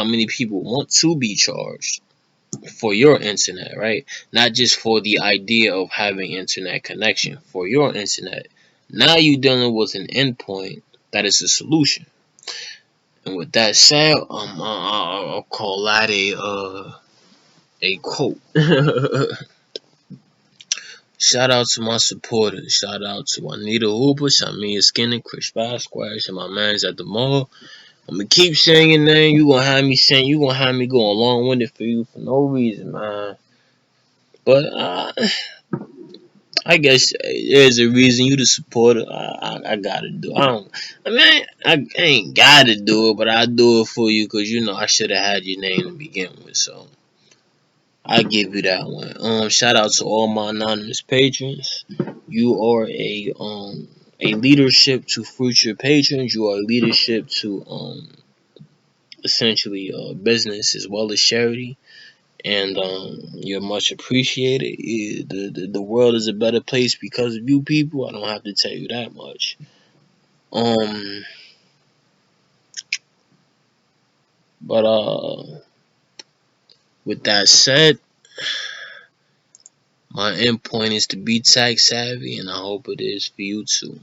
many people want to be charged for your internet, right? Not just for the idea of having internet connection, for your internet. Now you're dealing with an endpoint that is a solution. And with that said, I'll call that a quote. Shout out to my supporters. Shout out to Anita Hooper, Shamia Skinner, Chris Vasquez, and my mans at the mall. I'm gonna keep saying your name. You gonna have me saying. You gonna have me going long winded for you for no reason, man. But I guess there's a reason you the supporter. I gotta do. I don't. I mean, I ain't gotta do it, but I do it for you because you know I should have had your name to begin with. So I give you that one. Shout out to all my anonymous patrons. You are a leadership to future patrons. You are a leadership to essentially business as well as charity. And you're much appreciated. The world is a better place because of you people. I don't have to tell you that much. Um, but with that said, my end point is to be tech savvy, and I hope it is for you too.